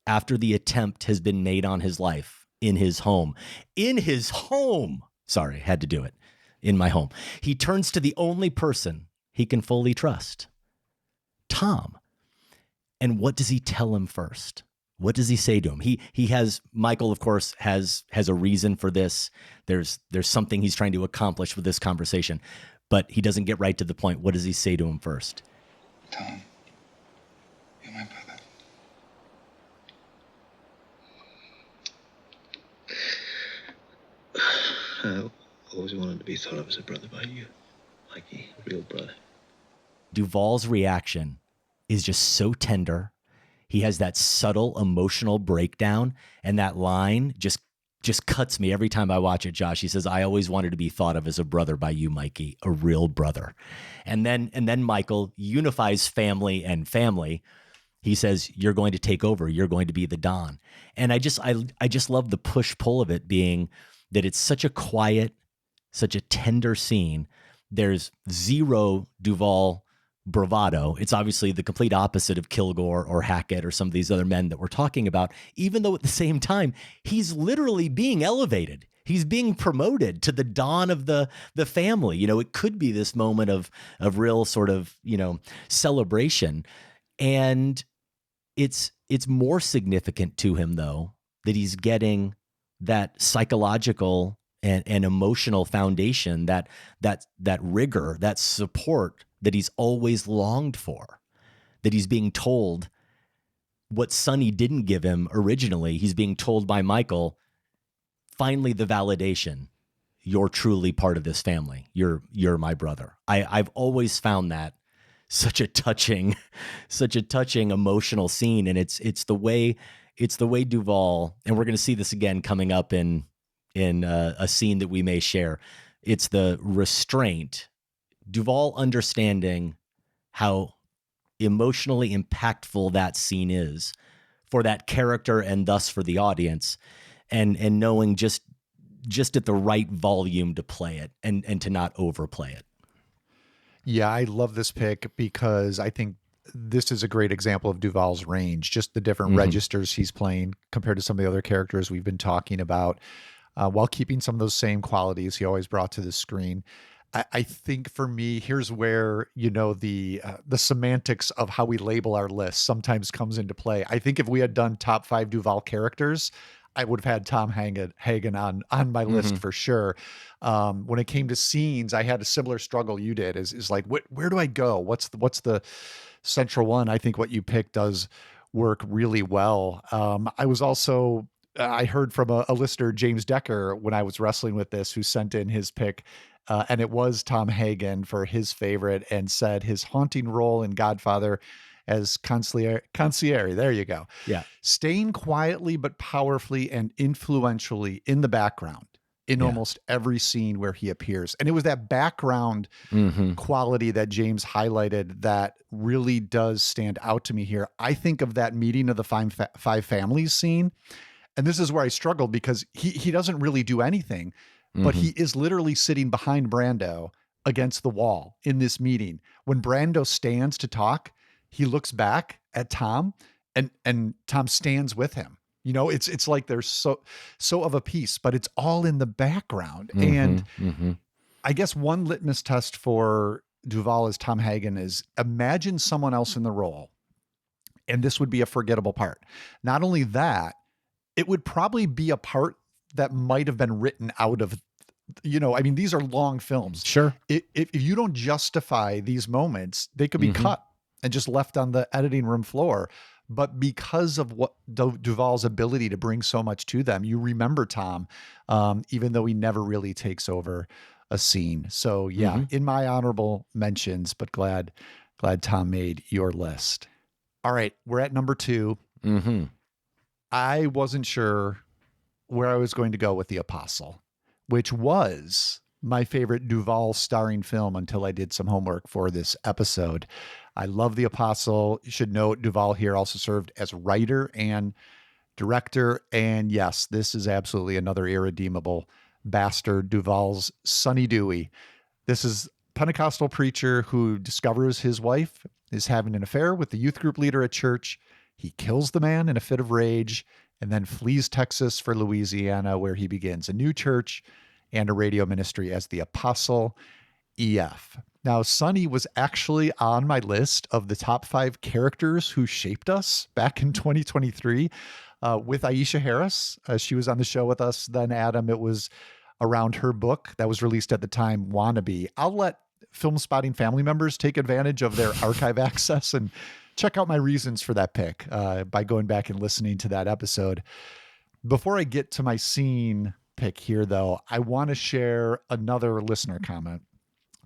after the attempt has been made on his life in his home. In his home! Sorry, had to do it. In my home. He turns to the only person he can fully trust, Tom. And what does he tell him first? What does he say to him? He has, Michael, of course, has a reason for this. There's something he's trying to accomplish with this conversation, but he doesn't get right to the point. What does he say to him first? Tom, you're my brother. I always wanted to be thought of as a brother by you, Mikey, a real brother. Duvall's reaction is just so tender. He has that subtle emotional breakdown, and that line just cuts me every time I watch it, Josh. He says, I always wanted to be thought of as a brother by you, Mikey, a real brother. And then Michael unifies family and family. He says, you're going to take over. You're going to be the Don. And I just love the push-pull of it being that it's such a quiet, such a tender scene. There's zero Duvall bravado. It's obviously the complete opposite of Kilgore or Hackett or some of these other men that we're talking about, even though at the same time, he's literally being elevated. He's being promoted to the Don of the family. You know, it could be this moment of real sort of, celebration. And it's more significant to him, though, that he's getting that psychological and emotional foundation, that rigor, that support that he's always longed for, that he's being told what Sonny didn't give him originally. He's being told by Michael, finally the validation, you're truly part of this family. You're my brother. I've always found that such a touching emotional scene. And it's the way Duvall, and we're going to see this again coming up in a scene that we may share. It's the restraint, Duvall understanding how emotionally impactful that scene is for that character and thus for the audience, and knowing just at the right volume to play it and to not overplay it. Yeah, I love this pick because I think this is a great example of Duvall's range, just the different registers he's playing compared to some of the other characters we've been talking about, while keeping some of those same qualities he always brought to the screen. I think for me, here's where, the semantics of how we label our list sometimes comes into play. I think if we had done top 5 Duvall characters, I would have had Tom Hagen on my list for sure. When it came to scenes, I had a similar struggle you did. Is like, where do I go? What's the central one? I think what you picked does work really well. I heard from a listener, James Decker, when I was wrestling with this, who sent in his pick, and it was Tom Hagen for his favorite, and said his haunting role in Godfather as concierge. There you go. Yeah. Staying quietly but powerfully and influentially in the background in almost every scene where he appears. And it was that background quality that James highlighted that really does stand out to me here. I think of that meeting of the five families scene. And this is where I struggled because he doesn't really do anything, but he is literally sitting behind Brando against the wall in this meeting. When Brando stands to talk, he looks back at Tom and Tom stands with him. It's like they're so of a piece, but it's all in the background. And I guess one litmus test for Duvall as Tom Hagen is imagine someone else in the role, and this would be a forgettable part. Not only that, it would probably be a part that might have been written out of, these are long films. Sure. If you don't justify these moments, they could be cut and just left on the editing room floor. But because of what Duvall's ability to bring so much to them, you remember Tom, even though he never really takes over a scene. So yeah, in my honorable mentions, but glad Tom made your list. All right, we're at number 2. I wasn't sure where I was going to go with The Apostle, which was my favorite Duvall starring film until I did some homework for this episode. I love The Apostle. You should note Duvall here also served as writer and director. And yes, this is absolutely another irredeemable bastard, Duvall's Sonny Dewey. This is a Pentecostal preacher who discovers his wife is having an affair with the youth group leader at church. He kills the man in a fit of rage and then flees Texas for Louisiana, where he begins a new church and a radio ministry as the Apostle EF. Now, Sonny was actually on my list of the top 5 characters who shaped us back in 2023 with Aisha Harris. She was on the show with us then, Adam. It was around her book that was released at the time, Wannabe. I'll let Film Spotting family members take advantage of their archive access and check out my reasons for that pick by going back and listening to that episode. Before I get to my scene pick here, though, I want to share another listener comment.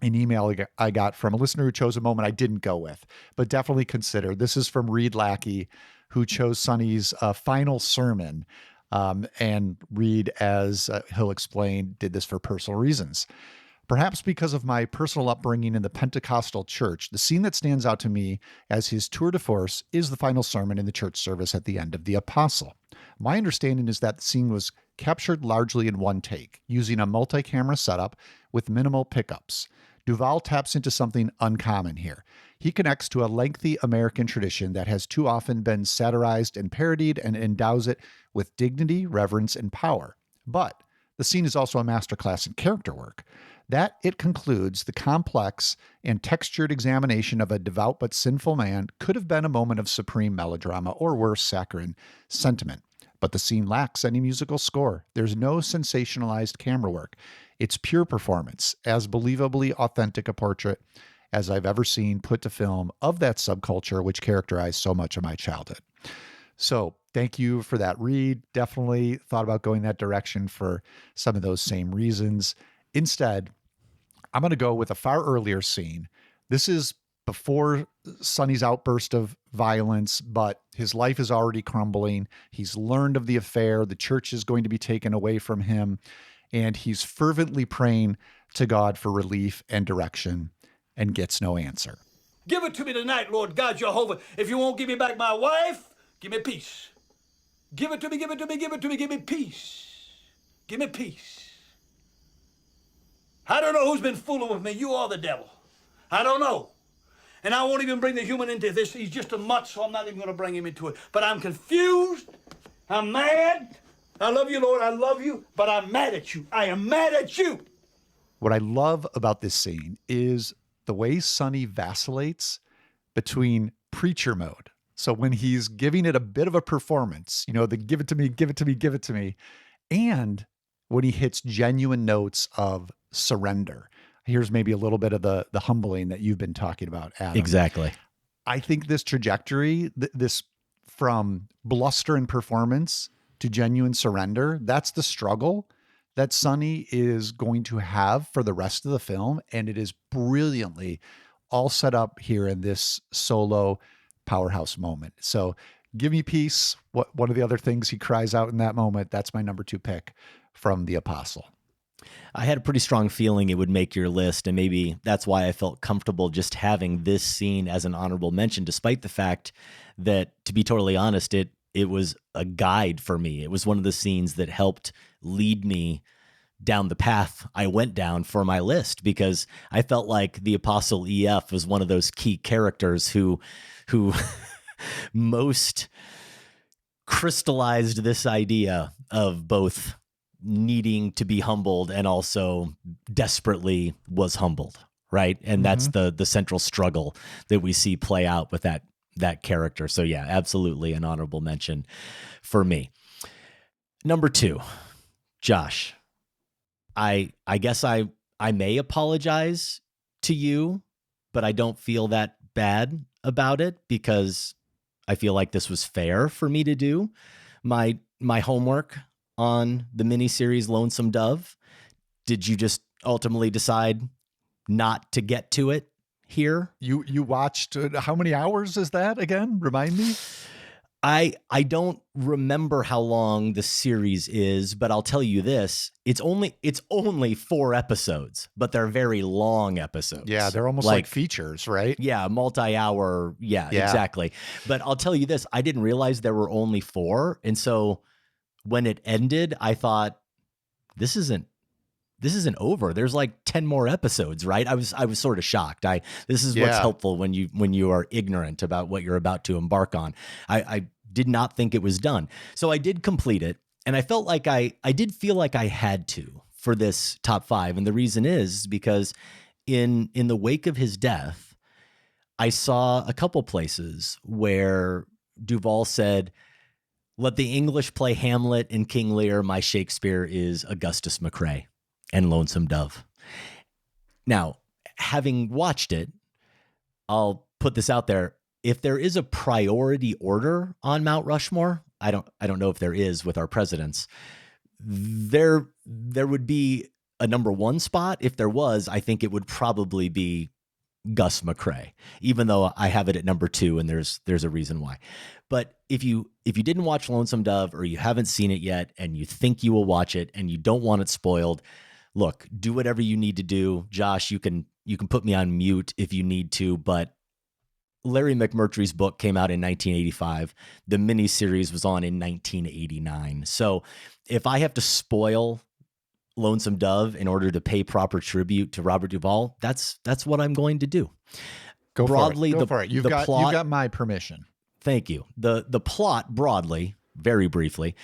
An email I got from a listener who chose a moment I didn't go with, but definitely consider. This is from Reed Lackey, who chose Sonny's final sermon. And Reed, as he'll explain, did this for personal reasons. Perhaps because of my personal upbringing in the Pentecostal church, the scene that stands out to me as his tour de force is the final sermon in the church service at the end of The Apostle. My understanding is that the scene was captured largely in one take, using a multi-camera setup with minimal pickups. Duvall taps into something uncommon here. He connects to a lengthy American tradition that has too often been satirized and parodied and endows it with dignity, reverence, and power. But the scene is also a masterclass in character work. that it concludes the complex and textured examination of a devout but sinful man could have been a moment of supreme melodrama, or worse, saccharine sentiment. But the scene lacks any musical score. There's no sensationalized camera work. It's pure performance, as believably authentic a portrait as I've ever seen put to film of that subculture which characterized so much of my childhood. So thank you for that read. Definitely thought about going that direction for some of those same reasons. Instead, I'm going to go with a far earlier scene. This is before Sonny's outburst of violence, but his life is already crumbling. He's learned of the affair. The church is going to be taken away from him, and he's fervently praying to God for relief and direction and gets no answer. Give it to me tonight, Lord God Jehovah. If you won't give me back my wife, give me peace. Give it to me, give it to me, give it to me, give me peace. Give me peace. I don't know who's been fooling with me, you or the devil. I don't know. And I won't even bring the human into this. He's just a mutt, so I'm not even going to bring him into it. But I'm confused. I'm mad. I love you, Lord. I love you. But I'm mad at you. I am mad at you. What I love about this scene is the way Sonny vacillates between preacher mode. So when he's giving it a bit of a performance, you know, the give it to me, give it to me, give it to me, and when he hits genuine notes of surrender. Here's maybe a little bit of the humbling that you've been talking about, Adam. Exactly. I think this trajectory, this from bluster and performance to genuine surrender, that's the struggle that Sonny is going to have for the rest of the film. And it is brilliantly all set up here in this solo powerhouse moment. So give me peace. One of the other things he cries out in that moment, that's my number 2 pick from The Apostle. I had a pretty strong feeling it would make your list, and maybe that's why I felt comfortable just having this scene as an honorable mention, despite the fact that, to be totally honest, it was a guide for me. It was one of the scenes that helped lead me down the path I went down for my list, because I felt like the Apostle EF was one of those key characters who most crystallized this idea of both needing to be humbled and also desperately was humbled, right? And that's the central struggle that we see play out with that character. So yeah, absolutely an honorable mention for me. Number 2, Josh. I guess I may apologize to you, but I don't feel that bad about it, because I feel like this was fair for me to do my homework on the miniseries Lonesome Dove. Did you just ultimately decide not to get to it here? You watched, how many hours is that again? Remind me. I don't remember how long the series is, but I'll tell you this: it's only 4 episodes, but they're very long episodes. Yeah, they're almost like features, right? Yeah, multi-hour. Yeah, exactly. But I'll tell you this: I didn't realize there were only 4, and so when it ended, I thought, this isn't over. There's like 10 more episodes, right? I was sort of shocked. This is what's helpful when you are ignorant about what you're about to embark on. I did not think it was done. So I did complete it, and I felt like I did feel like I had to for this top 5. And the reason is because in the wake of his death, I saw a couple places where Duvall said, "Let the English play Hamlet and King Lear. My Shakespeare is Augustus McCrae and Lonesome Dove." Now, having watched it, I'll put this out there. If there is a priority order on Mount Rushmore, I don't know if there is with our presidents. There would be a number 1 spot. If there was, I think it would probably be Gus McCrae, even though I have it at number 2, and there's a reason why. But if you didn't watch Lonesome Dove, or you haven't seen it yet and you think you will watch it and you don't want it spoiled, look, do whatever you need to do. Josh, you can put me on mute if you need to, but Larry McMurtry's book came out in 1985. The miniseries was on in 1989. So if I have to spoil Lonesome Dove in order to pay proper tribute to Robert Duvall, that's what I'm going to do. Go for it. You've got my permission. Thank you. The plot broadly, very briefly,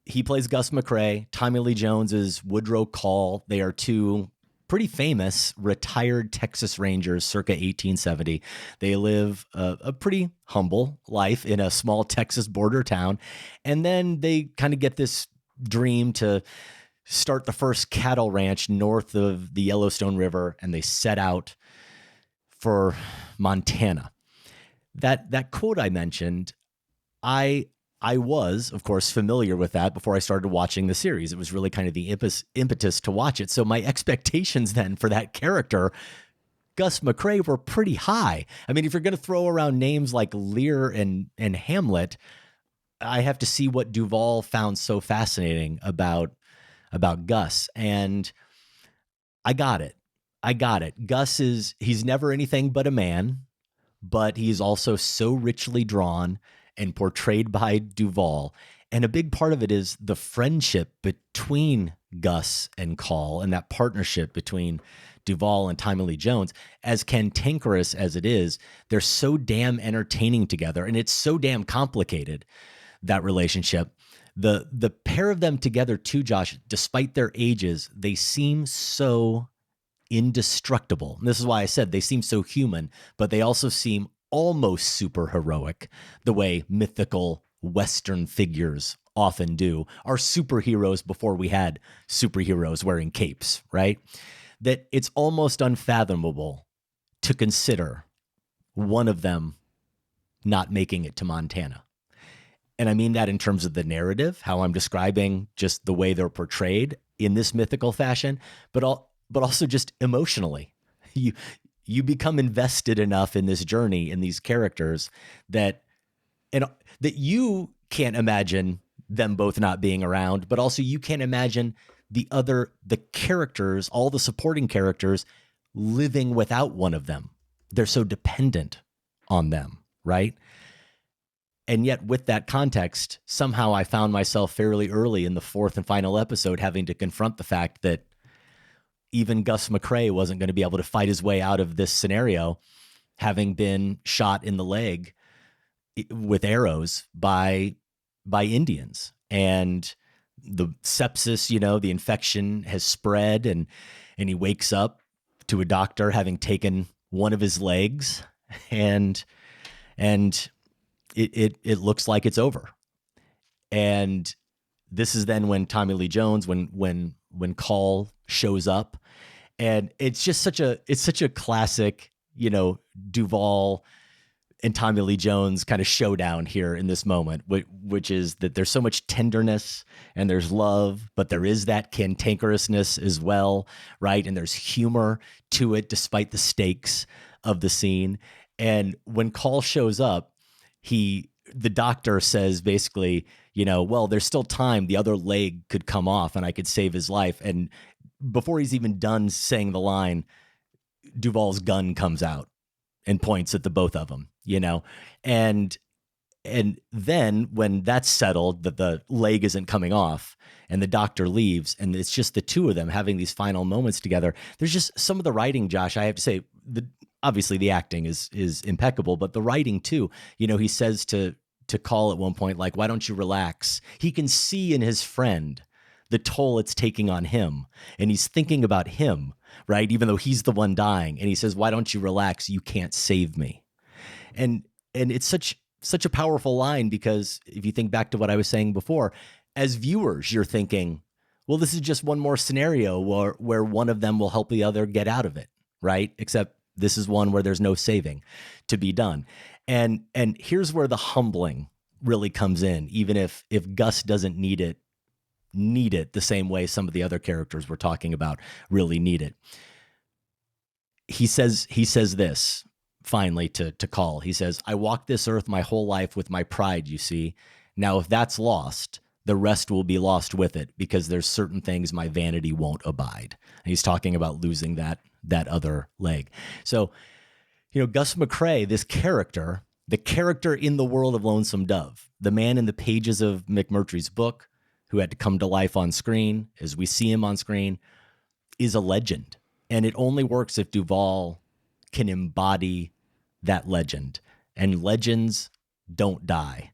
he plays Gus McCrae. Tommy Lee Jones is Woodrow Call. They are 2 pretty famous retired Texas Rangers circa 1870. They live a pretty humble life in a small Texas border town. And then they kind of get this dream to start the first cattle ranch north of the Yellowstone River, and they set out for Montana. That quote I mentioned, I was, of course, familiar with that before I started watching the series. It was really kind of the impetus to watch it. So my expectations then for that character, Gus McCrae, were pretty high. I mean, if you're going to throw around names like Lear and Hamlet, I have to see what Duvall found so fascinating about Gus. And I got it. Gus he's never anything but a man, but he's also so richly drawn and portrayed by Duvall. And a big part of it is the friendship between Gus and Call, and that partnership between Duvall and Tommy Lee Jones. As cantankerous as it is, they're so damn entertaining together, and it's so damn complicated, that relationship. The pair of them together too, Josh, despite their ages, they seem so indestructible. And this is why I said they seem so human, but they also seem almost super heroic, the way mythical Western figures often do. Are superheroes before we had superheroes wearing capes, right? That it's almost unfathomable to consider one of them not making it to Montana. And I mean that in terms of the narrative, how I'm describing just the way they're portrayed in this mythical fashion, but also just emotionally. You become invested enough in this journey, in these characters, that you can't imagine them both not being around, but also you can't imagine the characters, all the supporting characters, living without one of them. They're so dependent on them, right? And yet with that context, somehow I found myself fairly early in the fourth and final episode having to confront the fact that even Gus McCrae wasn't going to be able to fight his way out of this scenario, having been shot in the leg with arrows by Indians. And the sepsis, the infection has spread, and he wakes up to a doctor having taken one of his legs, and it looks like it's over. And this is then when Tommy Lee Jones, when Call shows up, and it's just such a classic, Duvall and Tommy Lee Jones kind of showdown here in this moment, which is that there's so much tenderness and there's love, but there is that cantankerousness as well, right? And there's humor to it despite the stakes of the scene. And when Call shows up, the doctor says basically, well, there's still time. The other leg could come off and I could save his life. And before he's even done saying the line, Duvall's gun comes out and points at the both of them, and then when that's settled, that the leg isn't coming off and the doctor leaves and it's just the two of them having these final moments together. There's just some of the writing, Josh, I have to say, obviously the acting is impeccable, but the writing too, he says to Call at one point, like, why don't you relax? He can see in his friend the toll it's taking on him, and he's thinking about him, right? Even though he's the one dying, and he says, why don't you relax? You can't save me. And it's such a powerful line, because if you think back to what I was saying before, as viewers, you're thinking, well, this is just one more scenario where one of them will help the other get out of it, right? Except this is one where there's no saving to be done. And here's where the humbling really comes in, even if Gus doesn't need it the same way some of the other characters we're talking about really need it. He says this finally to Call. He says, I walked this earth my whole life with my pride, you see. Now, if that's lost, the rest will be lost with it, because there's certain things my vanity won't abide. And he's talking about losing that other leg. So, Gus McCrae, this character, the character in the world of Lonesome Dove, the man in the pages of McMurtry's book who had to come to life on screen as we see him on screen, is a legend. And it only works if Duvall can embody that legend. And legends don't die.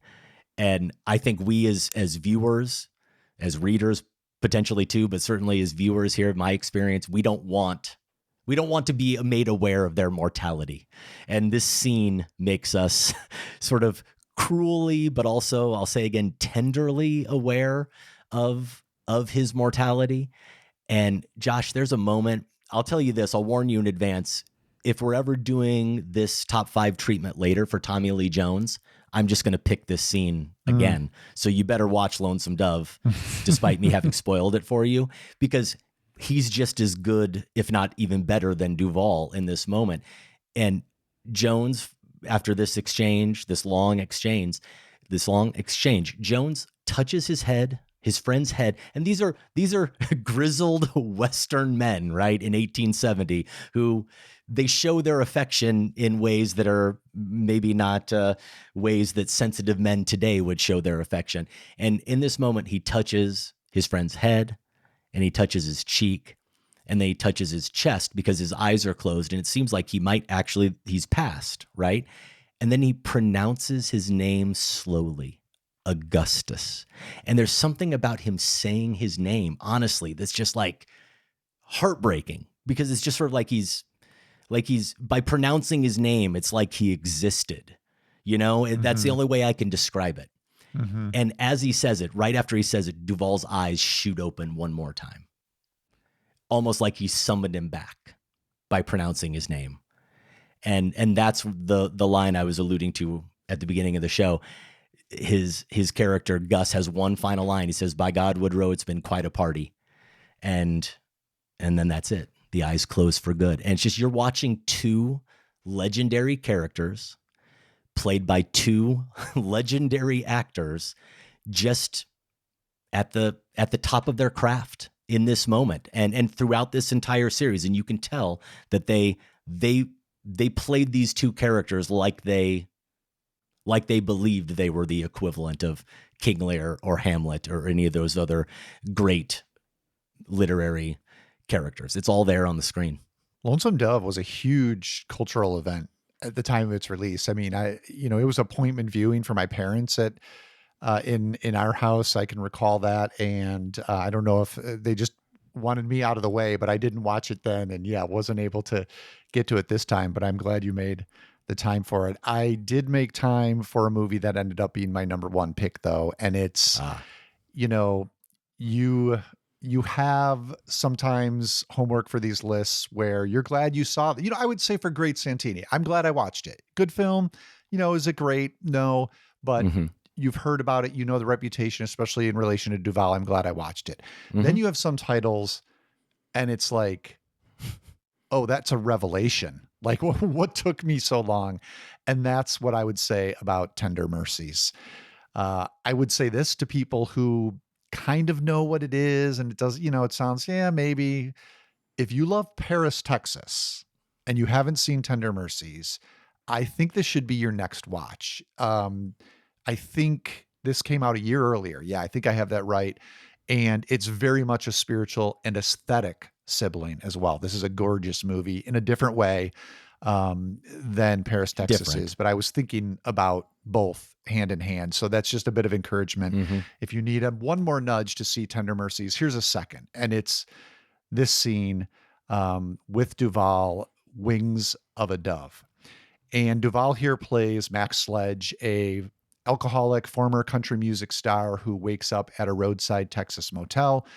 And I think we as viewers, as readers, potentially too, but certainly as viewers here, my experience, we don't want to be made aware of their mortality. And this scene makes us sort of cruelly, but also, I'll say again, tenderly aware of his mortality. And Josh, there's a moment, I'll tell you this, I'll warn you in advance. If we're ever doing this top 5 treatment later for Tommy Lee Jones, I'm just going to pick this scene again. So you better watch Lonesome Dove, despite me having spoiled it for you, because he's just as good, if not even better than Duvall in this moment. And Jones, after this long exchange, Jones touches his friend's head. And these are grizzled Western men, right, in 1870, who they show their affection in ways that are maybe not ways that sensitive men today would show their affection. And in this moment, he touches his friend's head, and he touches his cheek, and then he touches his chest because his eyes are closed, and it seems like he's passed, right? And then he pronounces his name slowly, Augustus. And there's something about him saying his name, honestly, that's just like heartbreaking, because it's just sort of like he's by pronouncing his name, it's like he existed, That's the only way I can describe it. Mm-hmm. And as he says it, right after he says it, Duvall's eyes shoot open one more time, almost like he summoned him back by pronouncing his name. And that's the line I was alluding to at the beginning of the show. His character, Gus, has one final line. He says, "By God, Woodrow, it's been quite a party." And then that's it. The eyes close for good. And it's just, you're watching 2 legendary characters played by 2 legendary actors just at the top of their craft in this moment and throughout this entire series. And you can tell that they played these 2 characters like they believed they were the equivalent of King Lear or Hamlet or any of those other great literary characters. It's all there on the screen. Lonesome Dove was a huge cultural event at the time of its release. I mean, it was appointment viewing for my parents at in our house. I can recall that, and I don't know if they just wanted me out of the way, but I didn't watch it then, and wasn't able to get to it this time. But I'm glad you made the time for it. I did make time for a movie that ended up being my number 1 pick, though, and it's you have sometimes homework for these lists where you're glad you saw, I would say for Great Santini, I'm glad I watched it. Good film. Is it great? No, but you've heard about it. The reputation, especially in relation to Duvall. I'm glad I watched it. Then you have some titles and it's like, oh, that's a revelation. Like what took me so long? And that's what I would say about Tender Mercies. I would say this to people who kind of know what it is, and it does, it sounds, maybe. If you love Paris, Texas, and you haven't seen Tender Mercies, I think this should be your next watch. I think this came out a year earlier. Yeah, I think I have that right. And it's very much a spiritual and aesthetic sibling as well. This is a gorgeous movie in a different way than Paris, Texas is. But I was thinking about both hand in hand. So that's just a bit of encouragement. If you need one more nudge to see Tender Mercies, here's a second. And it's this scene with Duvall, Wings of a Dove. And Duvall here plays Max Sledge, a alcoholic former country music star who wakes up at a roadside Texas motel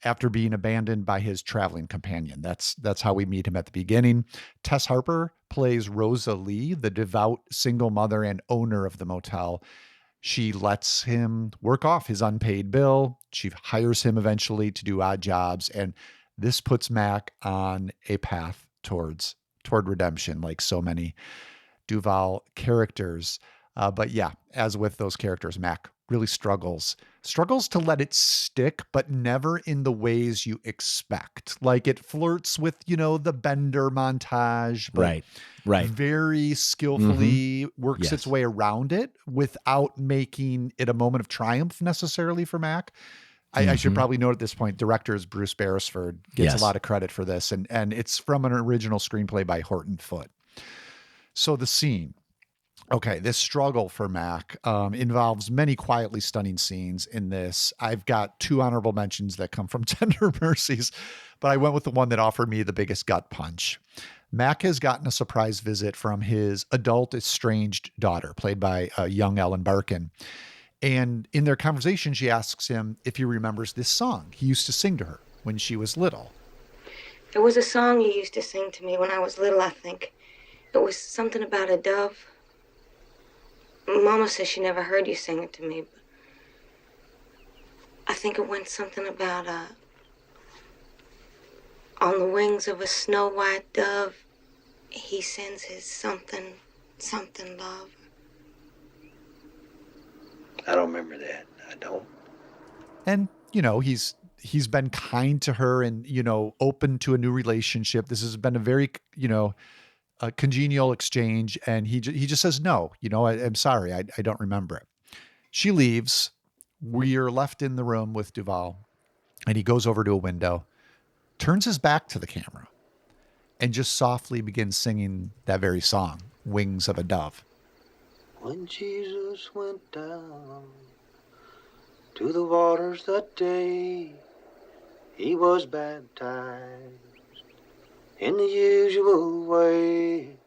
after being abandoned by his traveling companion. That's how we meet him at the beginning. Tess Harper plays Rosa Lee, the devout single mother and owner of the motel. She lets him work off his unpaid bill. She hires him eventually to do odd jobs. And this puts Mac on a path toward redemption, like so many Duvall characters. But as with those characters, Mac really struggles to let it stick, but never in the ways you expect. Like it flirts with, the Bender montage, but right. Very skillfully works its way around it without making it a moment of triumph necessarily for Mac. I should probably note at this point, director is Bruce Beresford, gets a lot of credit for this. And it's from an original screenplay by Horton Foote. So the scene, Okay, this struggle for Mac involves many quietly stunning scenes in this. I've got 2 honorable mentions that come from Tender Mercies, but I went with the one that offered me the biggest gut punch. Mac has gotten a surprise visit from his adult estranged daughter, played by young Ellen Barkin. And in their conversation, she asks him if he remembers this song he used to sing to her when she was little. It was a song you used to sing to me when I was little, I think. It was something about a dove. Mama says she never heard you sing it to me, but I think it went something about, on the wings of a snow-white dove, he sends his something love. I don't remember that. I don't. And, you know, he's been kind to her and, you know, open to a new relationship. This has been a very, you know, a congenial exchange. And he just says, no, you know, I'm sorry. I don't remember it. She leaves. We're left in the room with Duvall, and he goes over to a window, turns his back to the camera, and just softly begins singing that very song, Wings of a Dove. When Jesus went down to the waters that day, he was baptized in the usual way.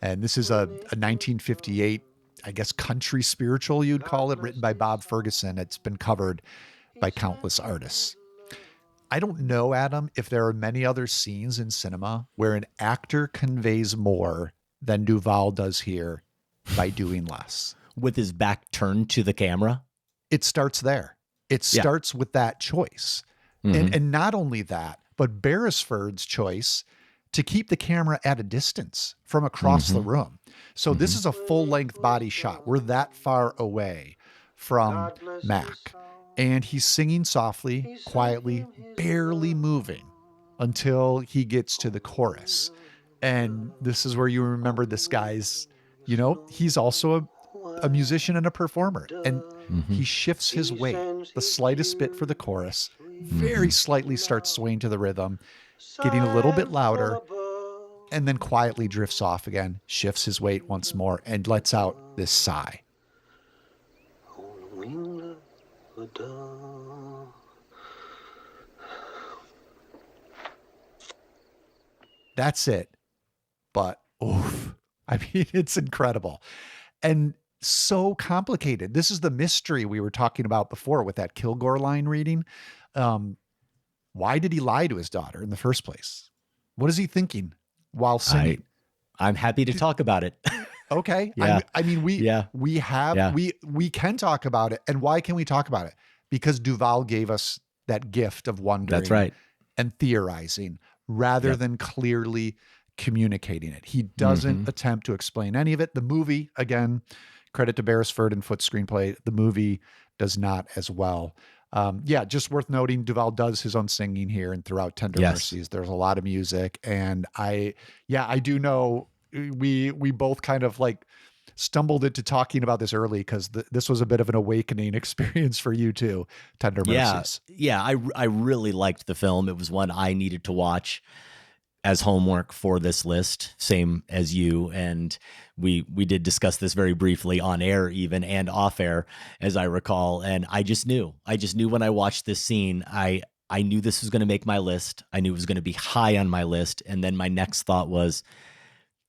And this is a 1958, I guess, country spiritual, you'd call it, written by Bob Ferguson. It's been covered by countless artists. I don't know, Adam, if there are many other scenes in cinema where an actor conveys more than Duvall does here by doing less. With his back turned to the camera? It starts there. It starts with that choice. Mm-hmm. And not only that, but Beresford's choice to keep the camera at a distance from across the room. So this is a full-length body shot. We're that far away from Mac. And he's singing softly, quietly, barely moving until he gets to the chorus. And this is where you remember this guy's, you know, he's also a musician and a performer. And he shifts his weight the slightest bit for the chorus, very slightly starts swaying to the rhythm, getting a little bit louder, and then quietly drifts off again, shifts his weight once more, and lets out this sigh. That's it. But, oof. I mean, it's incredible. And so complicated. This is the mystery we were talking about before with that Kilgore line reading. Why did he lie to his daughter in the first place? What is he thinking while singing? I'm happy to talk about it. Okay. Yeah. I mean, we can talk about it. And why can we talk about it? Because Duvall gave us that gift of wondering. That's right. And theorizing rather than clearly communicating it. He doesn't attempt to explain any of it. The movie, again, credit to Beresford and Foot's screenplay, the movie does not as well. Just worth noting, Duvall does his own singing here and throughout Tender Mercies. There's a lot of music. And I do know we both kind of like stumbled into talking about this early because this was a bit of an awakening experience for you too, Tender Mercies. Yeah, I really liked the film. It was one I needed to watch as homework for this list, same as you. And we did discuss this very briefly on air even and off air, as I recall. And I just knew when I watched this scene, I knew this was going to make my list. I knew it was going to be high on my list. And then my next thought was,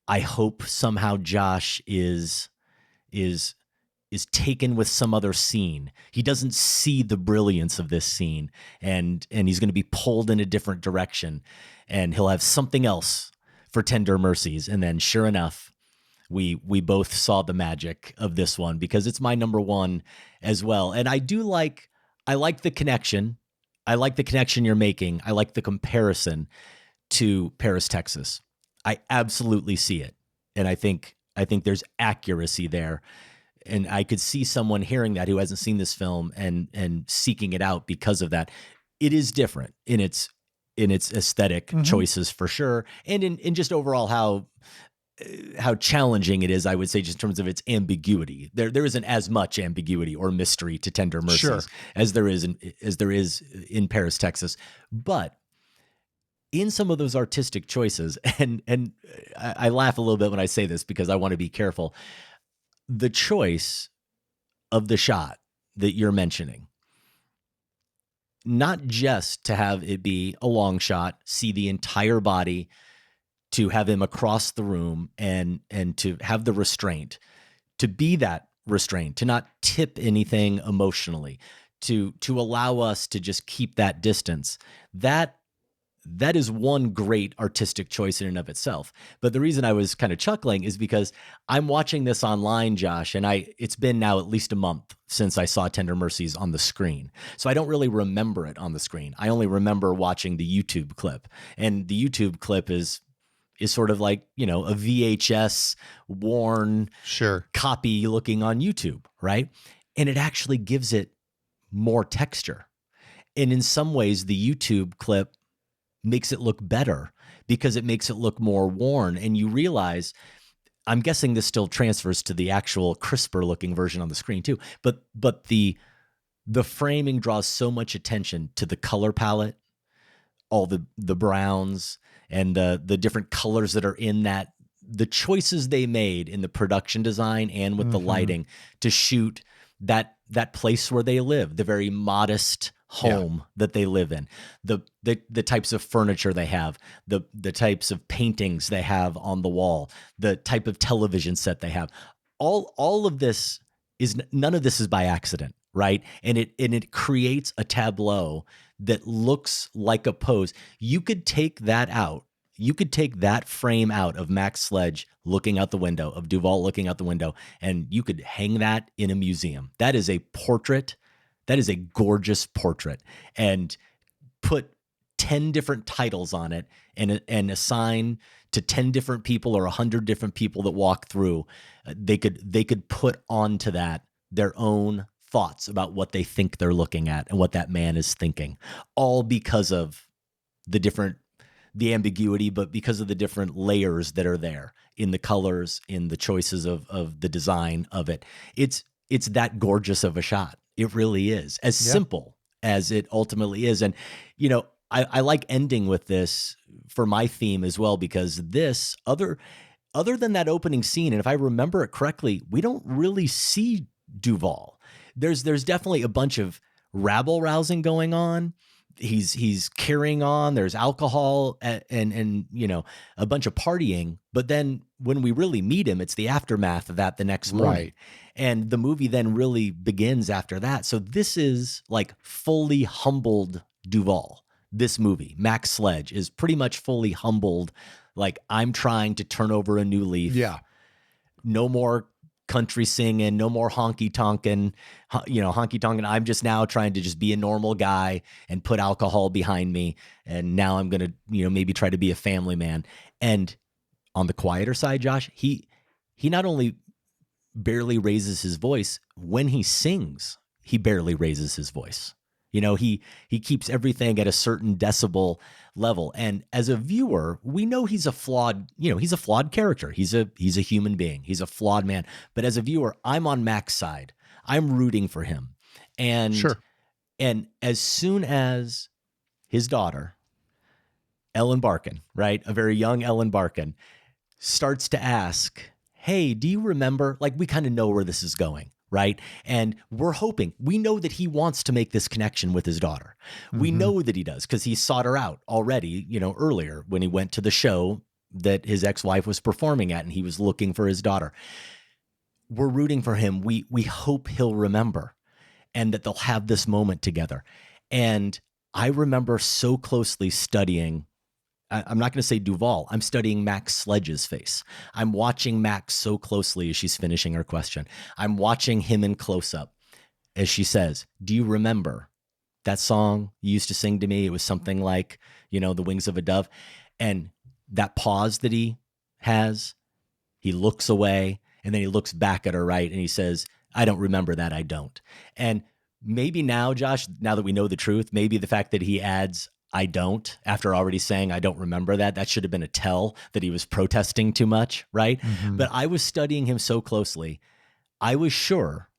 I hope somehow Josh is taken with some other scene. He doesn't see the brilliance of this scene, and he's going to be pulled in a different direction, and he'll have something else for Tender Mercies. And then sure enough, we both saw the magic of this one because it's my number one as well. And I like the connection. I like the connection you're making. I like the comparison to Paris, Texas. I absolutely see it. And I think there's accuracy there. And I could see someone hearing that who hasn't seen this film and seeking it out because of that. It is different in its aesthetic choices for sure. And in just overall how challenging it is, I would say, just in terms of its ambiguity. There isn't as much ambiguity or mystery to Tender Mercies as there is in Paris, Texas. But in some of those artistic choices, and I laugh a little bit when I say this because I want to be careful. the choice of the shot that you're mentioning, not just to have it be a long shot, see the entire body, to have him across the room and to have the restraint, to be that restraint, to not tip anything emotionally, to allow us to just keep that distance. That is one great artistic choice in and of itself. But the reason I was kind of chuckling is because I'm watching this online, Josh, and it's been now at least a month since I saw Tender Mercies on the screen. So I don't really remember it on the screen. I only remember watching the YouTube clip. And the YouTube clip is sort of like, a VHS worn copy looking on YouTube, right? And it actually gives it more texture. And in some ways, the YouTube clip makes it look better because it makes it look more worn. And you realize, I'm guessing this still transfers to the actual crisper looking version on the screen too, but the framing draws so much attention to the color palette, all the browns and the different colors that are in that, the choices they made in the production design and with the lighting to shoot that place where they live, the very modest home that they live in, the types of furniture they have, the types of paintings they have on the wall, the type of television set they have. All of this none of this is by accident, right? And it creates a tableau that looks like a pose. You could take that out. You could take that frame out of Max Sledge looking out the window, of Duvall looking out the window, and you could hang that in a museum. That is a portrait. That is a gorgeous portrait, and put 10 different titles on it and assign to 10 different people or 100 different people that walk through. They could put onto that their own thoughts about what they think they're looking at and what that man is thinking, all because of the ambiguity, but because of the different layers that are there in the colors, in the choices of the design of it. It's that gorgeous of a shot. It really is, as simple as it ultimately is. And, I like ending with this for my theme as well, because this, other than that opening scene, and if I remember it correctly, we don't really see Duvall. There's definitely a bunch of rabble-rousing going on. He's carrying on. There's alcohol and a bunch of partying. But then when we really meet him, it's the aftermath of that the next morning. Right. And the movie then really begins after that. So this is like fully humbled Duvall. This movie, Max Sledge, is pretty much fully humbled. Like, I'm trying to turn over a new leaf. Yeah. No more country singing, no more honky tonkin. I'm just now trying to just be a normal guy and put alcohol behind me. And now I'm going to, maybe try to be a family man. And on the quieter side, Josh, he not only barely raises his voice, when he sings, he barely raises his voice. He keeps everything at a certain decibel level. And as a viewer, we know he's a flawed character. He's a human being. He's a flawed man. But as a viewer, I'm on Mac's side. I'm rooting for him. And sure. And as soon as his daughter, Ellen Barkin, right? A very young Ellen Barkin, starts to ask, hey, do you remember? Like, we kind of know where this is going. Right. And we're hoping, we know that he wants to make this connection with his daughter. We know that he does, because he sought her out already, earlier when he went to the show that his ex-wife was performing at, and he was looking for his daughter. We're rooting for him. We hope he'll remember, and that they'll have this moment together. And I remember so closely studying, I'm not going to say Duvall. I'm studying Max Sledge's face. I'm watching Max so closely as she's finishing her question. I'm watching him in close up as she says, do you remember that song you used to sing to me? It was something like, The Wings of a Dove. And that pause that he has, he looks away and then he looks back at her, right? And he says, I don't remember that. I don't. And maybe now, Josh, now that we know the truth, maybe the fact that he adds, I don't, after already saying, I don't remember that should have been a tell that he was protesting too much, right? But I was studying him so closely, I was sure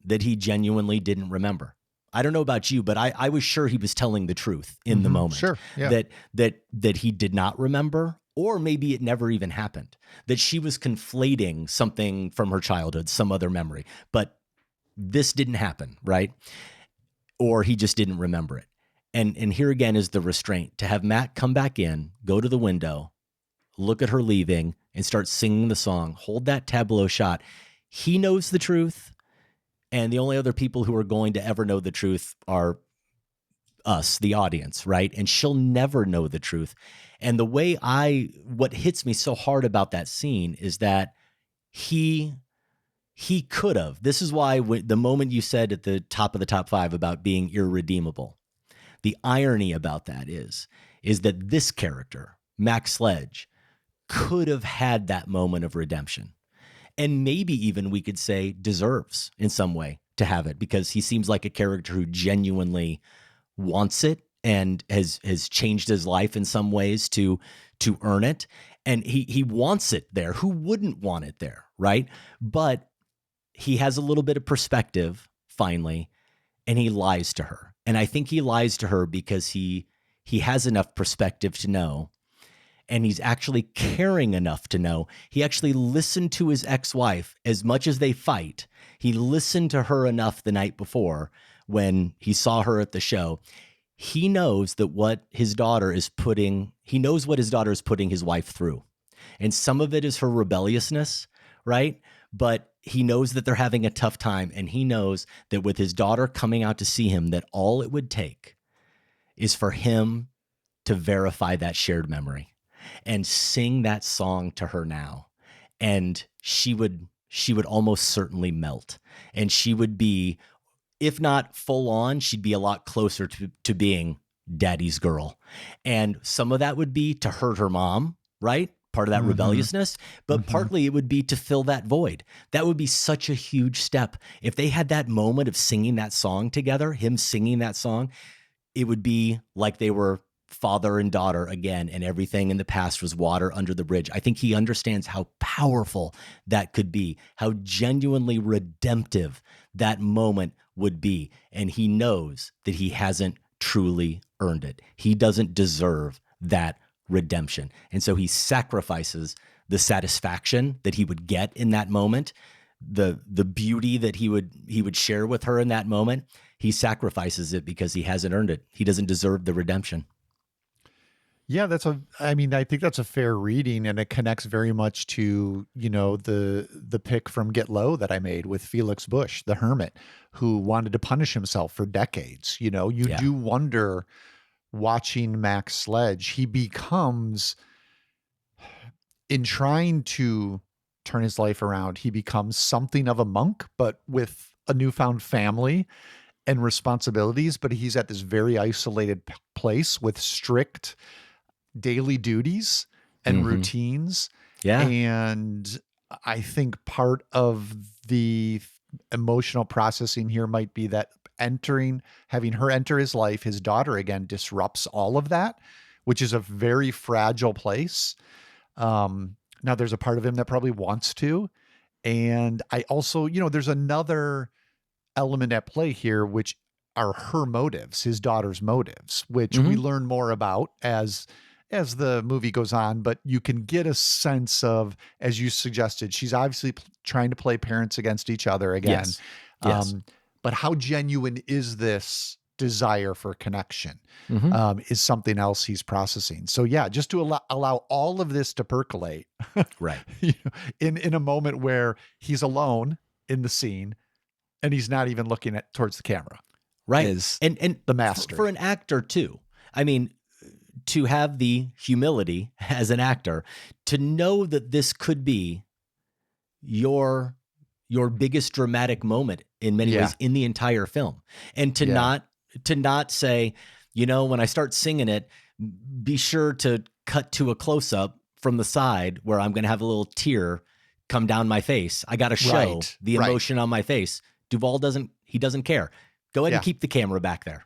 that he genuinely didn't remember. I don't know about you, but I was sure he was telling the truth in the moment. Sure. Yeah. That he did not remember, Or maybe it never even happened, that she was conflating something from her childhood, some other memory, but this didn't happen, right? Or he just didn't remember it. And here again is the restraint, to have Matt come back in, go to the window, look at her leaving, and start singing the song, hold that tableau shot. He knows the truth, and the only other people who are going to ever know the truth are us, the audience, right? And she'll never know the truth. And what hits me so hard about that scene is that he could have. This is why the moment you said at the top of the top 5 about being irredeemable, the irony about that is that this character, Max Sledge, could have had that moment of redemption. And maybe even we could say deserves in some way to have it, because he seems like a character who genuinely wants it and has changed his life in some ways to earn it. And he wants it there. Who wouldn't want it there, right? But he has a little bit of perspective finally, and he lies to her. And I think he lies to her because he has enough perspective to know, and he's actually caring enough to know. He actually listened to his ex-wife as much as they fight. He listened to her enough the night before when he saw her at the show. He knows that he knows what his daughter is putting his wife through. And some of it is her rebelliousness, right? But he knows that they're having a tough time, and he knows that with his daughter coming out to see him, that all it would take is for him to verify that shared memory and sing that song to her now. And she would almost certainly melt, and she would be, if not full on, she'd be a lot closer to being daddy's girl. And some of that would be to hurt her mom, right? Part of that rebelliousness, but partly it would be to fill that void. That would be such a huge step. If they had that moment of singing that song together, him singing that song, it would be like they were father and daughter again, and everything in the past was water under the bridge. I think he understands how powerful that could be, how genuinely redemptive that moment would be. And he knows that he hasn't truly earned it. He doesn't deserve that redemption. And so he sacrifices the satisfaction that he would get in that moment, the beauty that he would share with her in that moment. He sacrifices it because he hasn't earned it. He doesn't deserve the redemption. Yeah, I think that's a fair reading, and it connects very much to, the pick from Get Low that I made with Felix Bush, the hermit, who wanted to punish himself for decades. You do wonder, watching Max Sledge, he becomes, in trying to turn his life around, he becomes something of a monk, but with a newfound family and responsibilities. But he's at this very isolated place with strict daily duties and routines. Yeah. And I think part of the emotional processing here might be that having her enter his life, his daughter again, disrupts all of that, which is a very fragile place. Now there's a part of him that probably wants to. And I also, there's another element at play here, which are her motives, his daughter's motives, which we learn more about as the movie goes on, but you can get a sense of, as you suggested, she's obviously trying to play parents against each other again. Yes. But how genuine is this desire for connection is something else he's processing. So yeah, just to allow all of this to percolate, right? In a moment where he's alone in the scene and he's not even looking towards the camera, right? And the master for an actor too. I mean, to have the humility as an actor to know that this could be your biggest dramatic moment in many ways in the entire film, and to not say, when I start singing it, be sure to cut to a close up from the side where I'm going to have a little tear come down my face. I got to show the emotion on my face. Duvall doesn't care. Go ahead and keep the camera back there.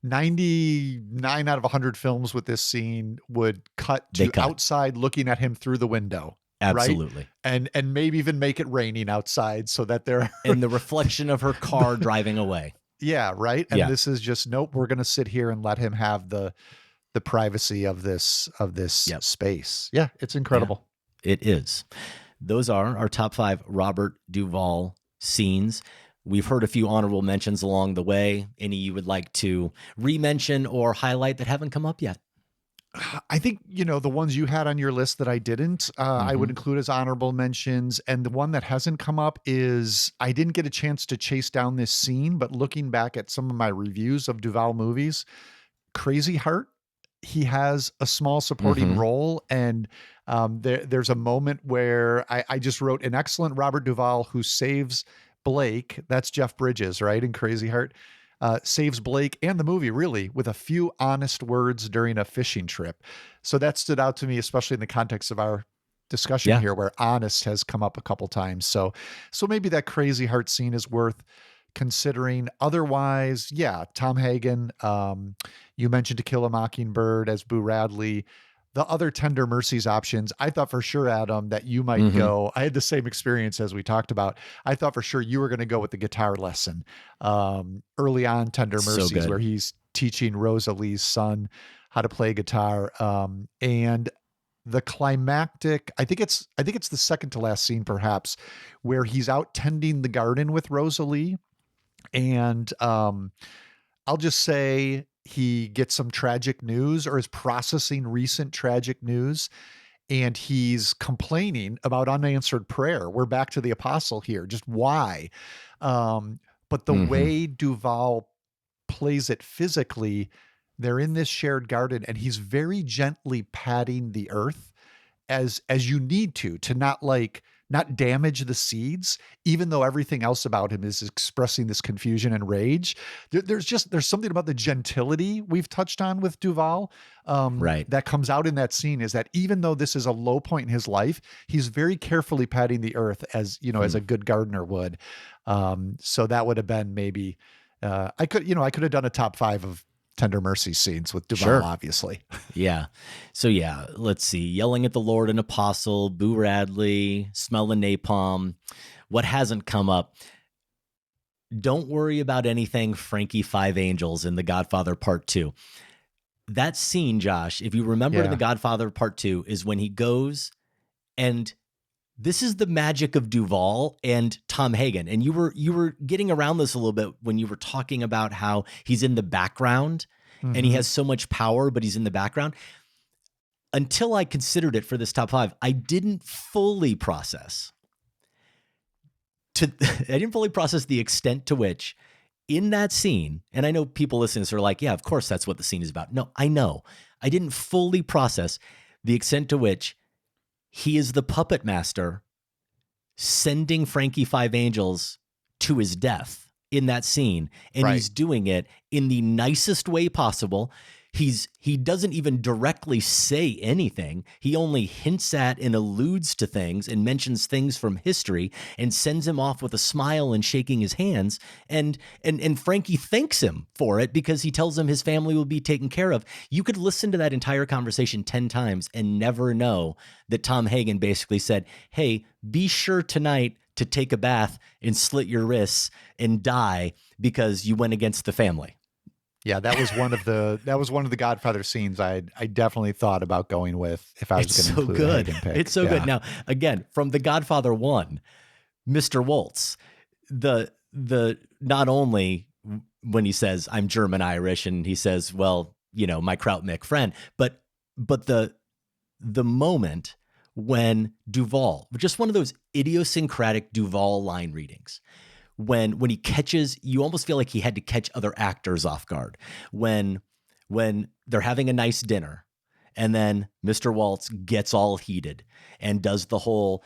99 out of 100 films with this scene would cut to outside looking at him through the window. Absolutely. Right? And maybe even make it raining outside so that they're and the reflection of her car driving away. Yeah. Right. And this is just, nope, we're going to sit here and let him have the the privacy of this space. Yeah, it's incredible. Yeah, it is. Those are our top 5 Robert Duvall scenes. We've heard a few honorable mentions along the way. Any you would like to re-mention or highlight that haven't come up yet? I think, the ones you had on your list that I didn't, I would include as honorable mentions. And the one that hasn't come up is I didn't get a chance to chase down this scene, but looking back at some of my reviews of Duvall movies, Crazy Heart, he has a small supporting role. And there's a moment where I just wrote an excellent Robert Duvall who saves Blake. That's Jeff Bridges, right? In Crazy Heart. Saves Blake and the movie really with a few honest words during a fishing trip. So that stood out to me, especially in the context of our discussion here, where honest has come up a couple times. So maybe that Crazy Heart scene is worth considering. Otherwise, Tom Hagen, you mentioned To Kill a Mockingbird as Boo Radley. The other Tender Mercies options, I thought for sure, Adam, that you might go. I had the same experience as we talked about. I thought for sure you were going to go with the guitar lesson early on, Tender Mercies, where he's teaching Rosalie's son how to play guitar. And the climactic, I think it's the second to last scene, perhaps, where he's out tending the garden with Rosalie, and I'll just say he gets some tragic news or is processing recent tragic news, and he's complaining about unanswered prayer. We're back to the apostle here. Just why? But the way Duvall plays it physically, they're in this shared garden and he's very gently patting the earth as you need to not damage the seeds, even though everything else about him is expressing this confusion and rage. There's something about the gentility we've touched on with Duvall that comes out in that scene, is that even though this is a low point in his life, he's very carefully patting the earth as a good gardener would. So that would have been maybe, I could have done a top 5 of Tender Mercy scenes with Duvall, obviously. Yeah. So let's see. Yelling at the Lord and Apostle, Boo Radley, Smelling Napalm. What hasn't come up? Don't worry about anything, Frankie Five Angels in The Godfather Part 2. That scene, Josh, if you remember in The Godfather Part 2, is when he goes, and this is the magic of Duvall and Tom Hagen. And you were getting around this a little bit when you were talking about how he's in the background and he has so much power, but he's in the background. Until I considered it for this top 5, I didn't fully process the extent to which in that scene, and I know people listening to this are like, yeah, of course that's what the scene is about. No, I know. I didn't fully process the extent to which he is the puppet master sending Frankie Five Angels to his death in that scene. And he's doing it in the nicest way possible. He doesn't even directly say anything. He only hints at and alludes to things and mentions things from history and sends him off with a smile and shaking his hands. And Frankie thanks him for it because he tells him his family will be taken care of. You could listen to that entire conversation 10 times and never know that Tom Hagen basically said, hey, be sure tonight to take a bath and slit your wrists and die because you went against the family. Yeah, that was one of the Godfather scenes I definitely thought about going with if I was going to include a Hagen pick. It's so good. Now, again, from The Godfather 1, Mr. Waltz, the not only when he says I'm German Irish and he says, well, my Krautmik friend, but the moment when Duvall, just one of those idiosyncratic Duvall line readings, when he catches, you almost feel like he had to catch other actors off guard. When they're having a nice dinner and then Mr. Waltz gets all heated and does the whole,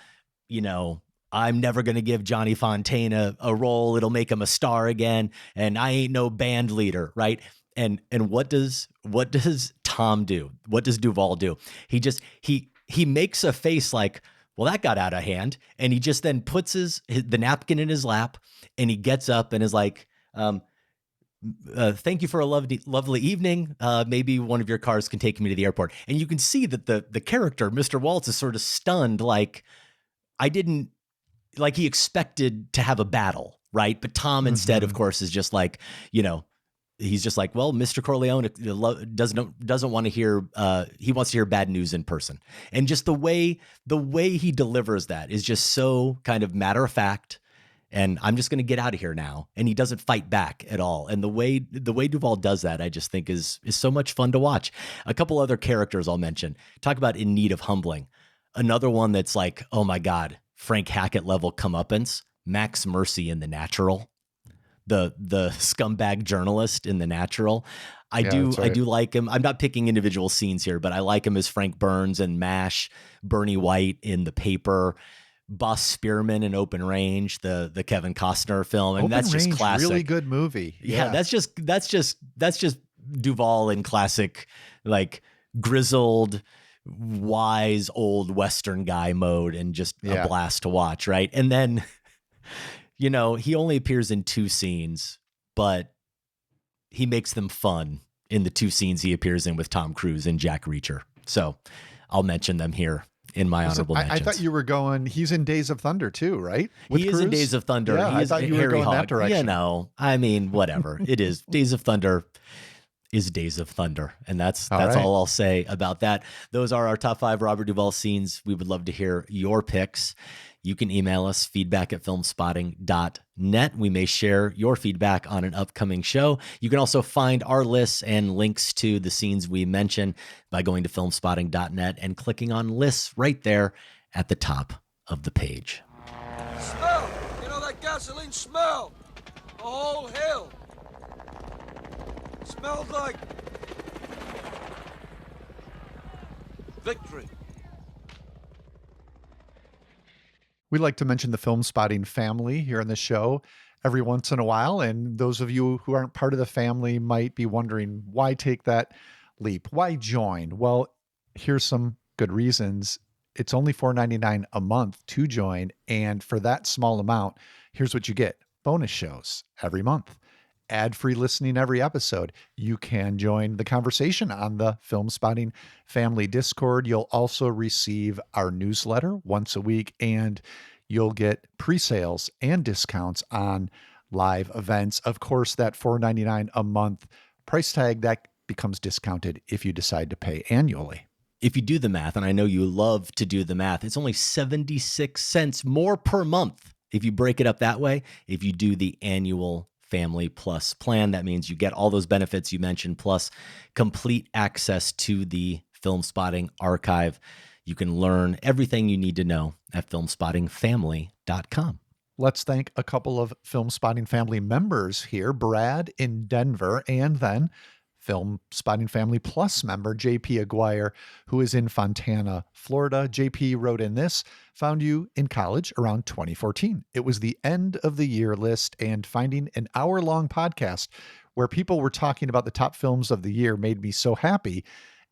I'm never going to give Johnny Fontana a role. It'll make him a star again. And I ain't no band leader. Right. And what does Tom do? What does Duvall do? He makes a face like, well, that got out of hand. And he just then puts the napkin in his lap and he gets up and is like, thank you for a lovely evening. Maybe one of your cars can take me to the airport. And you can see that the character, Mr. Waltz, is sort of stunned. Like he expected to have a battle, right? But Tom instead, of course, is just like, he's just like, well, Mr. Corleone doesn't want to hear, he wants to hear bad news in person. And just the way he delivers that is just so kind of matter of fact. And I'm just going to get out of here now. And he doesn't fight back at all. And the way Duvall does that, I just think is so much fun to watch. A couple other characters I'll mention. Talk about in need of humbling. Another one that's like, oh my God, Frank Hackett level comeuppance. Max Mercy in The Natural. The scumbag journalist in The Natural. I do like him. I'm not picking individual scenes here, but I like him as Frank Burns in MASH, Bernie White in The Paper, Boss Spearman in Open Range, the Kevin Costner film. And that's just classic. Really good movie. Yeah, that's just Duvall in classic, like grizzled, wise old Western guy mode, and just a blast to watch, right? And then he only appears in 2 scenes, but he makes them fun in the 2 scenes he appears in with Tom Cruise and Jack Reacher. So I'll mention them here in my honorable mentions. I thought you were going, he's in Days of Thunder too, right? He is in Days of Thunder. Yeah, he is I thought you were going that direction. I mean, whatever. It is. Days of Thunder is Days of Thunder. And that's all I'll say about that. Those are our top 5 Robert Duvall scenes. We would love to hear your picks. You can email us feedback@filmspotting.net. We may share your feedback on an upcoming show. You can also find our lists and links to the scenes we mentioned by going to filmspotting.net and clicking on lists right there at the top of the page. Smell! You know that gasoline smell? The whole hill. Smells like victory. We like to mention the Film Spotting family here on the show every once in a while. And those of you who aren't part of the family might be wondering, why take that leap? Why join? Well, here's some good reasons. It's only $4.99 a month to join. And for that small amount, here's what you get. Bonus shows every month. Ad-free listening every episode. You can join the conversation on the Film Spotting family Discord. You'll also receive our newsletter once a week, and you'll get pre-sales and discounts on live events. Of course, that $4.99 a month price tag, that becomes discounted if you decide to pay annually. If you do the math, and I know you love to do the math, it's only 76 cents more per month if you break it up that way. If you do the annual Family Plus plan, that means you get all those benefits you mentioned, plus complete access to the Film Spotting archive. You can learn everything you need to know at filmspottingfamily.com. Let's thank a couple of Film Spotting family members here, Brad in Denver, and then Film Spotting Family Plus member JP Aguirre, who is in Fontana, Florida. JP wrote in this, found you in college around 2014. It was the end of the year list, and finding an hour-long podcast where people were talking about the top films of the year made me so happy.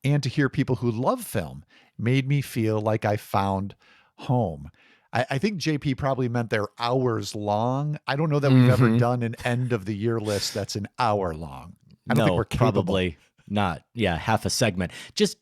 And to hear people who love film made me feel like I found home. I think JP probably meant they're hours long. I don't know that we've ever done an end of the year list that's an hour long. I don't think we're capable. Probably not. Yeah, half a segment. Just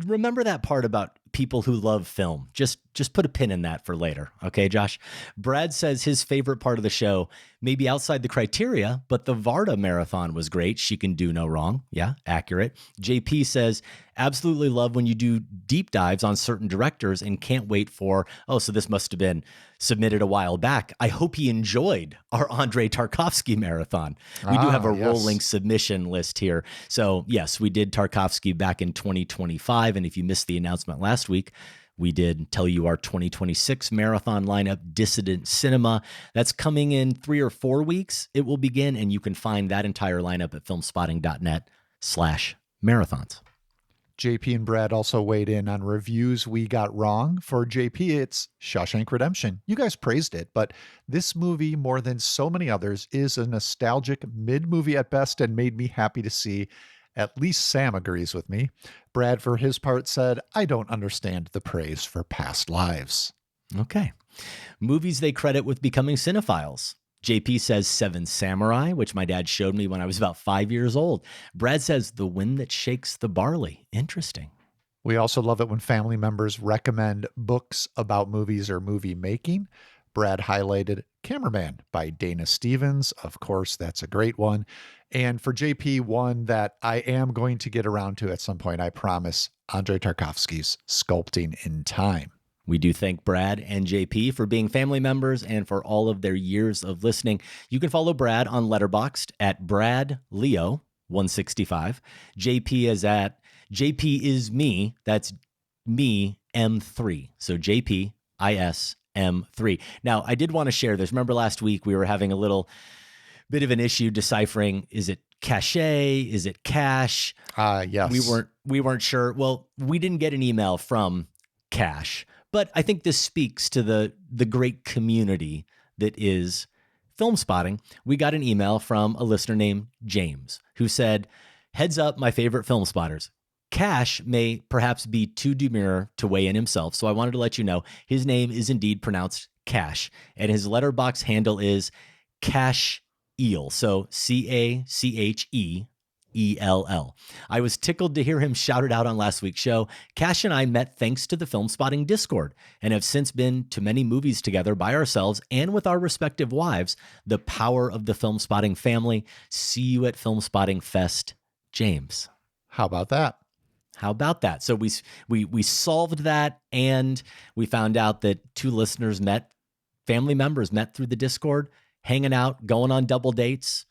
remember that part about people who love film. Just put a pin in that for later. Okay, Josh? Brad says his favorite part of the show may be outside the criteria, but the Varda marathon was great. She can do no wrong. Yeah, accurate. JP says, absolutely love when you do deep dives on certain directors and can't wait for, so this must have been submitted a while back. I hope he enjoyed our Andrei Tarkovsky marathon. We do have a rolling submission list here. So yes, we did Tarkovsky back in 2025. And if you missed the announcement last week, we did tell you our 2026 marathon lineup, Dissident Cinema. That's coming in 3 or 4 weeks. It will begin, and you can find that entire lineup at filmspotting.net/marathons. JP and Brad also weighed in on reviews we got wrong. For JP, it's Shawshank Redemption. You guys praised it, but this movie, more than so many others, is a nostalgic mid-movie at best and made me happy to see. At least Sam agrees with me. Brad, for his part, said, I don't understand the praise for Past Lives. Okay. Movies they credit with becoming cinephiles. JP says Seven Samurai, which my dad showed me when I was about 5 years old. Brad says The Wind That Shakes the Barley. Interesting. We also love it when family members recommend books about movies or movie making. Brad highlighted Cameraman by Dana Stevens. Of course, that's a great one. And for JP, one that I am going to get around to at some point, I promise, Andrei Tarkovsky's Sculpting in Time. We do thank Brad and JP for being family members and for all of their years of listening. You can follow Brad on Letterboxd at BradLeo165. JP is at JP is me. That's me M3. So JP IS M3. Now, I did want to share this. Remember last week we were having a little bit of an issue deciphering, is it cache? Is it cache? Yes. We weren't sure. Well, we didn't get an email from cache. But I think this speaks to the great community that is Film Spotting. We got an email from a listener named James who said, "Heads up, my favorite Film Spotters. Cash may perhaps be too demure to weigh in himself, so I wanted to let you know his name is indeed pronounced Cash, and his letterbox handle is Cash Eel, so CACHEELL. I was tickled to hear him shout it out on last week's show. Cash and I met thanks to the Film Spotting Discord and have since been to many movies together by ourselves and with our respective wives. The power of the Film Spotting family. See you at Film Spotting Fest, James." How about that? How about that? So we solved that, and we found out that two listeners family members met through the Discord, hanging out, going on double dates.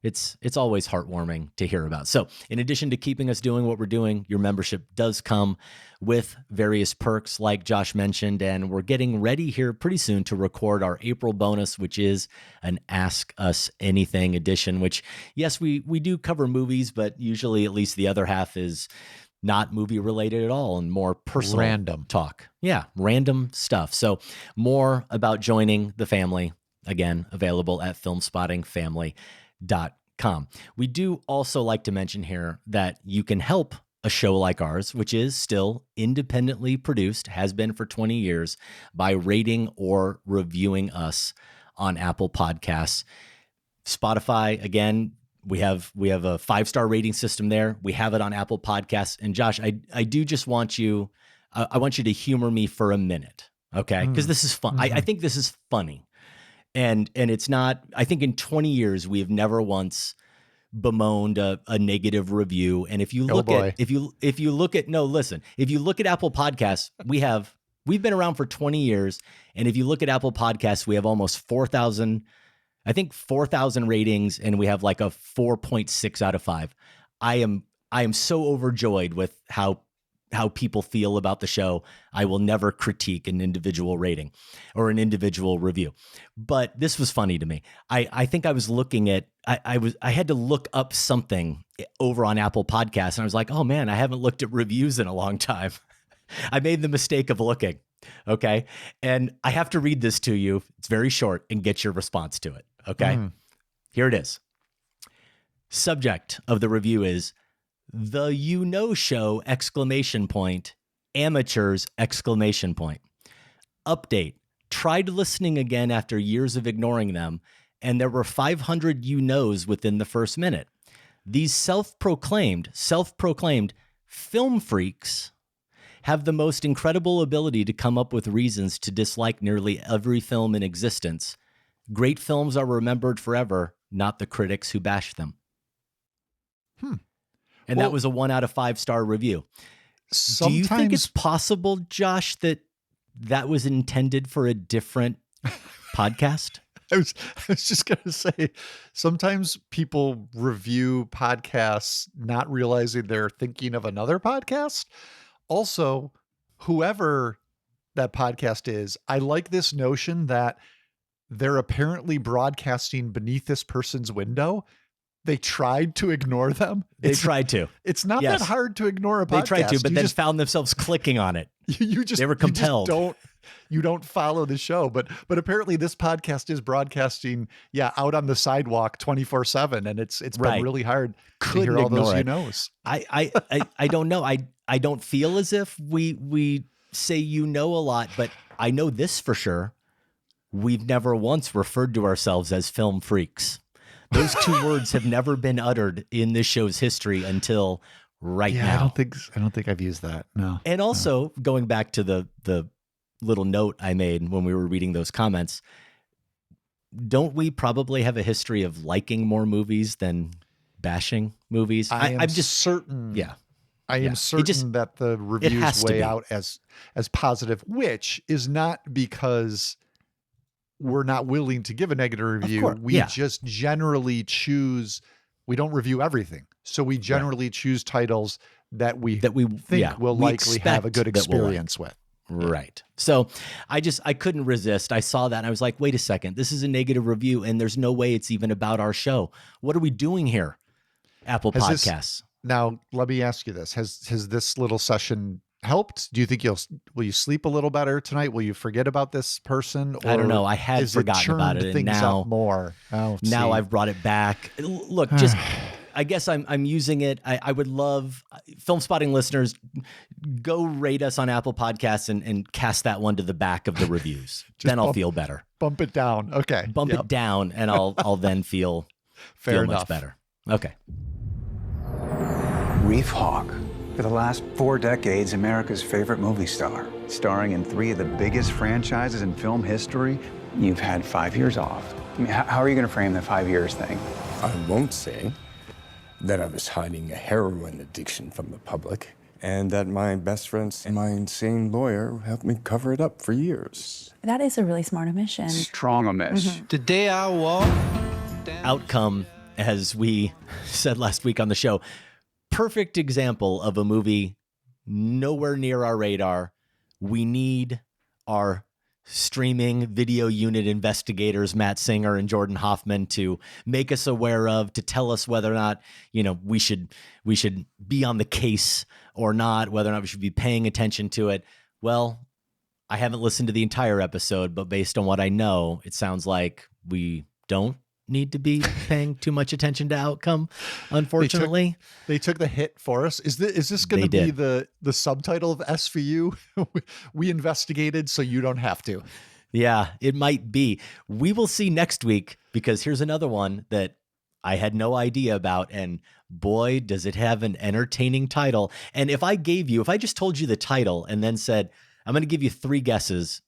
It's always heartwarming to hear about. So in addition to keeping us doing what we're doing, your membership does come with various perks like Josh mentioned, and we're getting ready here pretty soon to record our April bonus, which is an Ask Us Anything edition, which, yes, we do cover movies, but usually at least the other half is not movie related at all and more personal random talk. Yeah, random stuff. So more about joining the family, again, available at filmspottingfamily.com. We do also like to mention here that you can help a show like ours, which is still independently produced, has been for 20 years, by rating or reviewing us on Apple Podcasts. Spotify, again, we have a 5-star rating system there. We have it on Apple Podcasts. And Josh, I do just want you, I want you to humor me for a minute, okay? Because this is fun. I think this is funny. And it's not, I think in 20 years, we have never once bemoaned a negative review. And if you look if you look at Apple Podcasts, we've been around for 20 years. And if you look at Apple Podcasts, we have almost 4,000 ratings, and we have like a 4.6 out of 5. I am so overjoyed with how people feel about the show. I will never critique an individual rating or an individual review. But this was funny to me. I think I was looking at, I had to look up something over on Apple Podcasts, and I was like, oh man, I haven't looked at reviews in a long time. I made the mistake of looking. Okay. And I have to read this to you. It's very short, and get your response to it. Okay. Here it is. Subject of the review is "The You Know Show!" ! Amateurs! ! Update. Tried listening again after years of ignoring them, and there were 500 you knows within the first minute. These self-proclaimed film freaks have the most incredible ability to come up with reasons to dislike nearly every film in existence. Great films are remembered forever, not the critics who bash them. And that was a 1 out of 5-star review. Do you think it's possible, Josh, that was intended for a different podcast? I was just going to say, sometimes people review podcasts not realizing they're thinking of another podcast. Also, whoever that podcast is, I like this notion that they're apparently broadcasting beneath this person's window. They tried to ignore them. It's not that hard to ignore a podcast. They tried to, but then found themselves clicking on it. They were compelled. You don't follow the show, but apparently this podcast is broadcasting, out on the sidewalk 24/7, and it's been really hard to hear all those you knows. I don't know. I don't feel as if we say you know a lot, but I know this for sure. We've never once referred to ourselves as film freaks. Those two words have never been uttered in this show's history until right now. I don't think I've used that. No. And also, going back to the little note I made when we were reading those comments, don't we probably have a history of liking more movies than bashing movies? I'm just certain. Yeah. I am certain that the reviews weigh out as positive, which is not because we're not willing to give a negative review. We just generally choose, we don't review everything. So we generally choose titles that we think we'll likely have a good experience with. Right. So I couldn't resist. I saw that and I was like, wait a second, this is a negative review and there's no way it's even about our show. What are we doing here? Apple Podcasts. Now, let me ask you this. Has this little session helped? Do you think will you sleep a little better tonight? Will you forget about this person? Or I don't know. I had forgotten about it, and now more. Now I've brought it back. Look, just I guess I'm using it. I would love Film Spotting listeners, go rate us on Apple Podcasts and cast that one to the back of the reviews. Then I'll feel better. Bump it down. Okay. Bump it down, and I'll then feel much better. Okay. Reef Hawk. For the last 4 decades, America's favorite movie star. Starring in 3 of the biggest franchises in film history. You've had 5 years off. I mean, how are you going to frame the 5 years thing? I won't say that I was hiding a heroin addiction from the public, and that my best friends and my insane lawyer helped me cover it up for years. That is a really smart omission. Strong omission. Today I walk. Outcome, as we said last week on the show, perfect example of a movie nowhere near our radar. We need our streaming video unit investigators, Matt Singer and Jordan Hoffman, to make us aware of, to tell us whether or not, we should be on the case or not, whether or not we should be paying attention to it. Well, I haven't listened to the entire episode, but based on what I know, it sounds like we don't need to be paying too much attention to outcome, unfortunately. They took the hit for us. Is this going to be the subtitle of SVU? We investigated so you don't have to. Yeah, it might be. We will see next week, because here's another one that I had no idea about, and boy, does it have an entertaining title. And if I just told you the title and then said, I'm going to give you 3 guesses,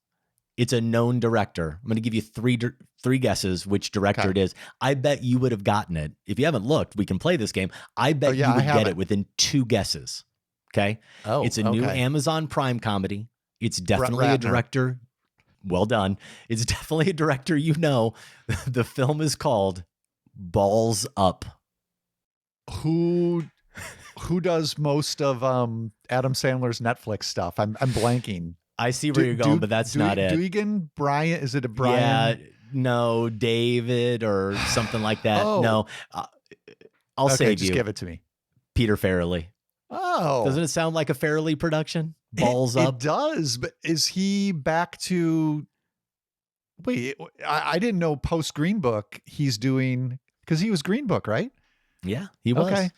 it's a known director. I'm going to give you three guesses which director it is. I bet you would have gotten it. If you haven't looked, we can play this game. I bet you would get it within 2 guesses. Okay? It's a new Amazon Prime comedy. It's definitely a director. Well done. It's definitely a director you know. The film is called Balls Up. Who does most of Adam Sandler's Netflix stuff? I'm blanking. I see where you're going, but that's not it. Duigan? Brian? Is it a Brian? Yeah, no, David or something like that. No, I'll save you. Just give it to me. Peter Farrelly. Oh. Doesn't it sound like a Farrelly production? Balls Up? It does, but is he back to... Wait, I didn't know post Green Book he's doing... Because he was Green Book, right? Yeah, he was. Okay.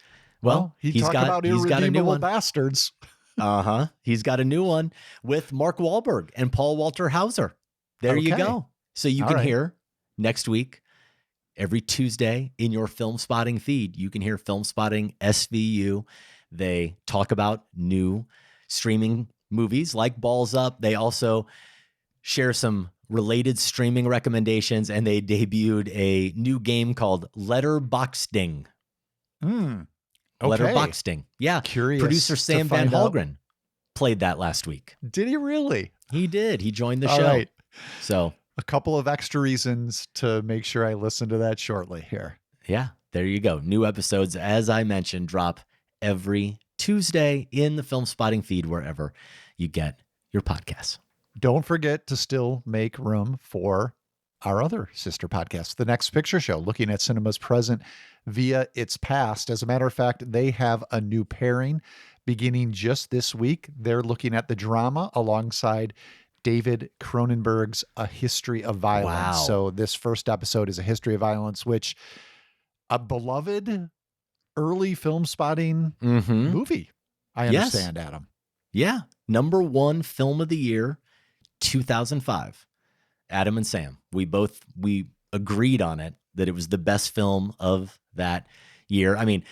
Well, he's got Irredeemable Bastards. He's got a new one with Mark Wahlberg and Paul Walter Hauser. There you go. So you can hear next week, every Tuesday in your Film Spotting feed, you can hear Film Spotting SVU. They talk about new streaming movies like Balls Up. They also share some related streaming recommendations, and they debuted a new game called Letterboxding. Letterboxding. Yeah. Curious. Producer Sam Van Halgren played that last week. Did he really? He did. He joined the show. Right. So a couple of extra reasons to make sure I listen to that shortly here. Yeah, there you go. New episodes, as I mentioned, drop every Tuesday in the Film Spotting feed, wherever you get your podcasts. Don't forget to still make room for our other sister podcast, The Next Picture Show, looking at cinema's present via its past. As a matter of fact, they have a new pairing beginning just this week. They're looking at the drama alongside David Cronenberg's A History of Violence. Wow. So this first episode is A History of Violence, which a beloved early Film Spotting movie, I understand, Adam. Yeah. #1 film of the year, 2005. Adam and Sam, we agreed on it, that it was the best film of that year. I mean,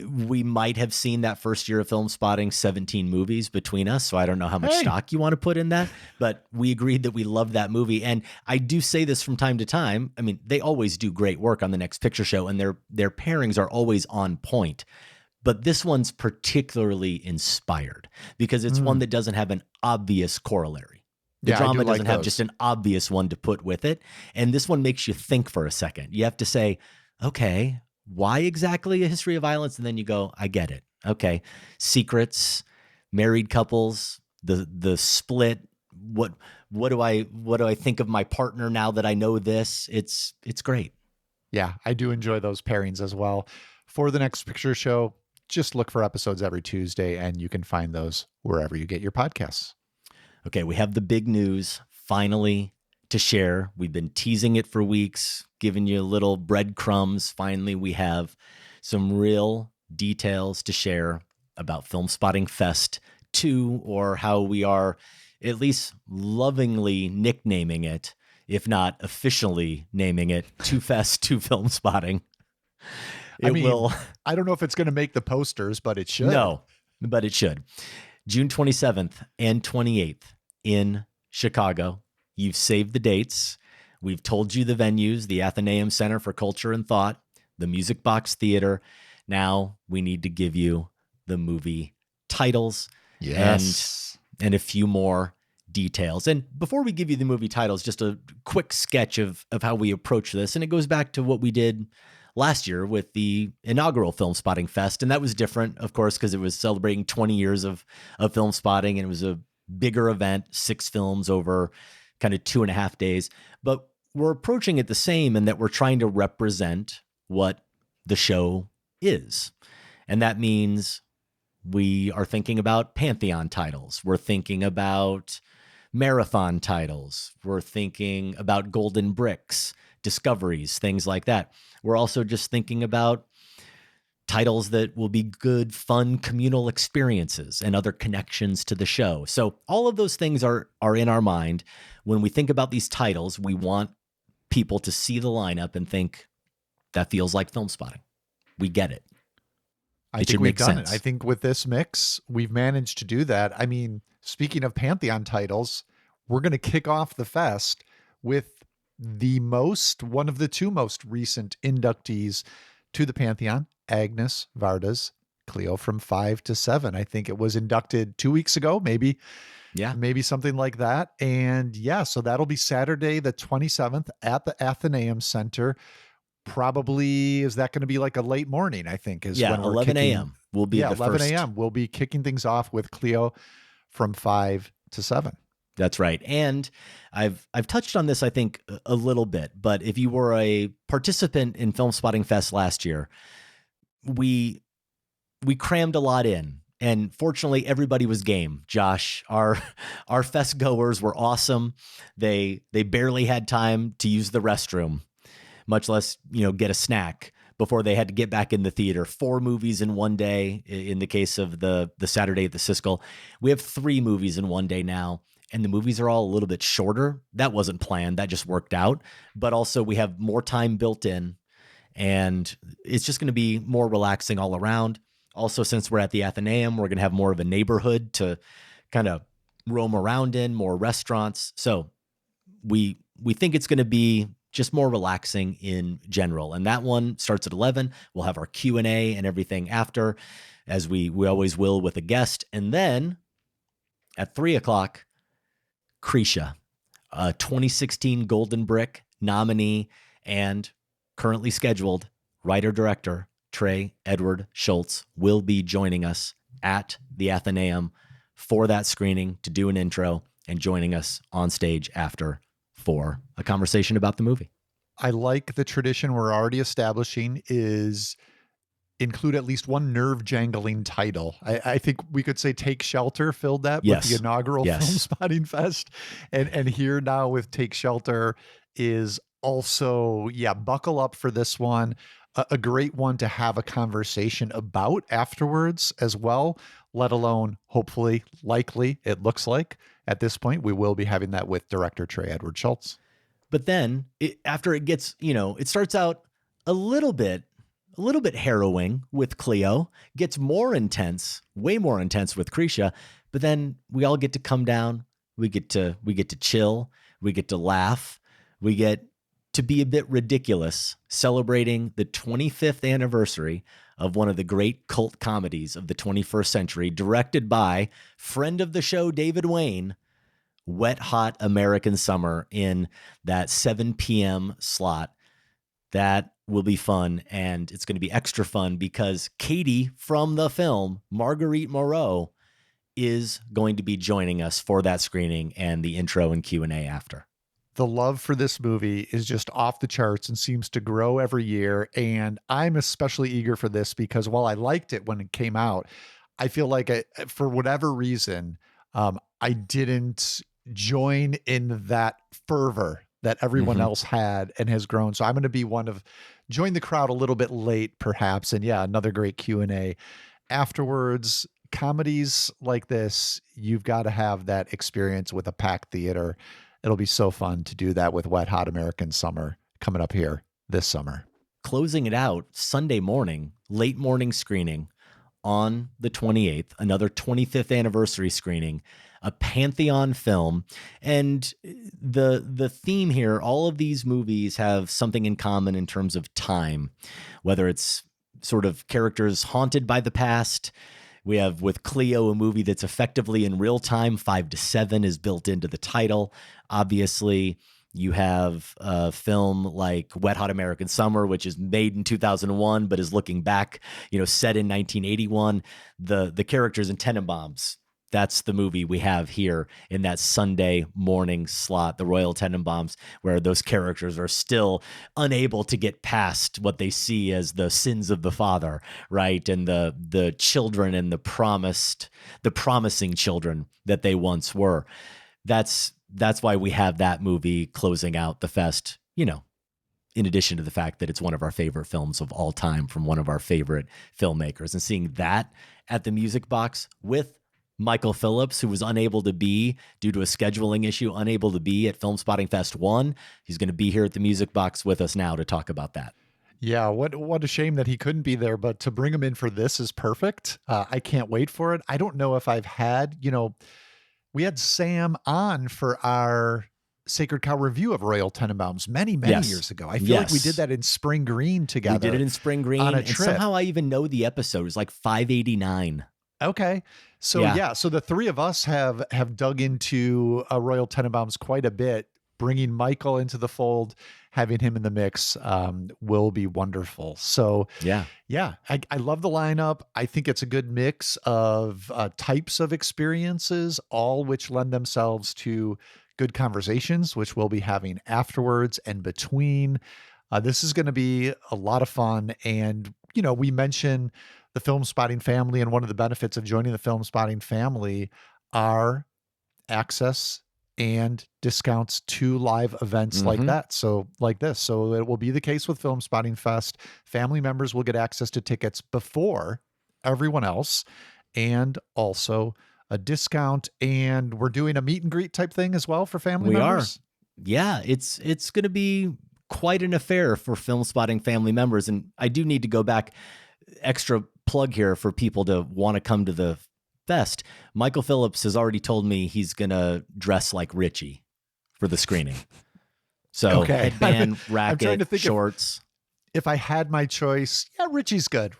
we might have seen that first year of Film Spotting 17 movies between us, so I don't know how much stock you want to put in that, but we agreed that we loved that movie. And I do say this from time to time. I mean, they always do great work on the Next Picture Show, and their pairings are always on point. But this one's particularly inspired because it's one that doesn't have an obvious corollary. The drama doesn't have just an obvious one to put with it. And this one makes you think for a second. You have to say, okay, why exactly A History of Violence? And then you go, I get it. Okay. Secrets, married couples, the split. What do I think of my partner now that I know this? It's great. Yeah, I do enjoy those pairings as well. For the Next Picture Show, just look for episodes every Tuesday, and you can find those wherever you get your podcasts. Okay, we have the big news finally to share. We've been teasing it for weeks, giving you little breadcrumbs. Finally, we have some real details to share about Film Spotting Fest 2, or how we are at least lovingly nicknaming it, if not officially naming it, 2 Fest 2 Film Spotting. I don't know if it's going to make the posters, but it should. No, but it should. June 27th and 28th in Chicago. You've saved the dates. We've told you the venues: the Athenaeum Center for Culture and Thought, the Music Box Theater. Now we need to give you the movie titles and a few more details. And before we give you the movie titles, just a quick sketch of how we approach this. And it goes back to what we did last year with the inaugural Film Spotting Fest. And that was different, of course, because it was celebrating 20 years of film spotting, and it was a bigger event, 6 films over kind of 2.5 days. But we're approaching it the same in that we're trying to represent what the show is. And that means we are thinking about Pantheon titles. We're thinking about marathon titles. We're thinking about golden bricks, discoveries, things like that. We're also just thinking about titles that will be good, fun, communal experiences and other connections to the show. So all of those things are in our mind. When we think about these titles, we want people to see the lineup and think, that feels like Film Spotting. We get it. I think we've done it. I think with this mix, we've managed to do that. I mean, speaking of Pantheon titles, we're going to kick off the fest with one of the 2 most recent inductees to the Pantheon, Agnes Varda's Cleo from 5 to 7. I think it was inducted 2 weeks ago, maybe something like that. And yeah, so that'll be Saturday, the 27th at the Athenaeum Center. Probably, is that going to be like a late morning? I think is when 11 a.m. will be the 11 first. a.m. We'll be kicking things off with Cleo from 5 to 7. That's right. And I've touched on this, I think, a little bit, but if you were a participant in Film Spotting Fest last year, we crammed a lot in. And fortunately, everybody was game. Josh, our fest goers were awesome. They barely had time to use the restroom, much less, get a snack before they had to get back in the theater. 4 movies in one day. In the case of the Saturday at the Siskel, we have 3 movies in one day now. And the movies are all a little bit shorter. That wasn't planned. That just worked out. But also we have more time built in, and it's just going to be more relaxing all around. Also, since we're at the Athenaeum, we're going to have more of a neighborhood to kind of roam around in, more restaurants. So we think it's going to be just more relaxing in general. And that one starts at 11. We'll have our Q&A and everything after, as we always will with a guest. And then at 3 o'clock, Krisha, a 2016 Golden Brick nominee and currently scheduled writer-director Trey Edward Schultz will be joining us at the Athenaeum for that screening to do an intro, and joining us on stage after for a conversation about the movie. I like the tradition we're already establishing is include at least one nerve-jangling title. I think we could say Take Shelter filled that with the inaugural Film Spotting Fest. And here now with Take Shelter is also, buckle up for this one. A great one to have a conversation about afterwards as well, let alone hopefully, likely, it looks like at this point, we will be having that with director Trey Edward Schultz. But then after it gets, it starts out a little bit a little bit harrowing with Cleo, gets more intense, way more intense with Krisha, but then we all get to come down. We get to chill. We get to laugh. We get to be a bit ridiculous, celebrating the 25th anniversary of one of the great cult comedies of the 21st century, directed by friend of the show, David Wayne, Wet Hot American Summer, in that 7 p.m. slot. That will be fun, and it's going to be extra fun because Katie from the film, Marguerite Moreau, is going to be joining us for that screening and the intro and Q&A after. The love for this movie is just off the charts and seems to grow every year. And I'm especially eager for this because while I liked it when it came out, I feel like for whatever reason, I didn't join in that fervor that everyone else had and has grown. So I'm going to be join the crowd a little bit late perhaps. And yeah, another great Q&A afterwards. Comedies like this, you've got to have that experience with a packed theater. It'll be so fun to do that with Wet Hot American Summer coming up here this summer. Closing it out Sunday morning, late morning screening on the 28th, another 25th anniversary screening, a Pantheon film. And the theme here, all of these movies have something in common in terms of time, whether it's sort of characters haunted by the past. We have with Cleo a movie that's effectively in real time. 5 to 7 is built into the title. Obviously, you have a film like Wet Hot American Summer, which is made in 2001, but is looking back, set in 1981. The characters in Tenenbaums, that's the movie we have here in that Sunday morning slot, the Royal Tenenbaums, where those characters are still unable to get past what they see as the sins of the father, right? And the children and the promising children that they once were. That's why we have that movie closing out the fest, in addition to the fact that it's one of our favorite films of all time from one of our favorite filmmakers. And seeing that at the Music Box with Michael Phillips, who was unable to be, due to a scheduling issue, unable to be at Film Spotting Fest 1. He's going to be here at the Music Box with us now to talk about that. Yeah, what a shame that he couldn't be there, but to bring him in for this is perfect. I can't wait for it. I don't know if I've had, we had Sam on for our Sacred Cow review of Royal Tenenbaums many years ago. I feel like we did that in Spring Green together. We did it in Spring Green on a and trip. Somehow I even know the episode. It was like 589. Okay. So so the three of us have dug into Royal Tenenbaums quite a bit. Bringing Michael into the fold, having him in the mix will be wonderful. So I love the lineup. I think it's a good mix of types of experiences, all which lend themselves to good conversations, which we'll be having afterwards and between. This is going to be a lot of fun. And, we mentioned the Film Spotting family, and one of the benefits of joining the Film Spotting family are access and discounts to live events like that. So like this. So it will be the case with Film Spotting Fest. Family members will get access to tickets before everyone else, and also a discount. And we're doing a meet and greet type thing as well for family members. Yeah, it's going to be quite an affair for Film Spotting family members. And I do need to go back, extra plug here for people to want to come to the fest. Michael Phillips has already told me he's going to dress like Richie for the screening. So headband, racket, shorts. If I had my choice, Richie's good.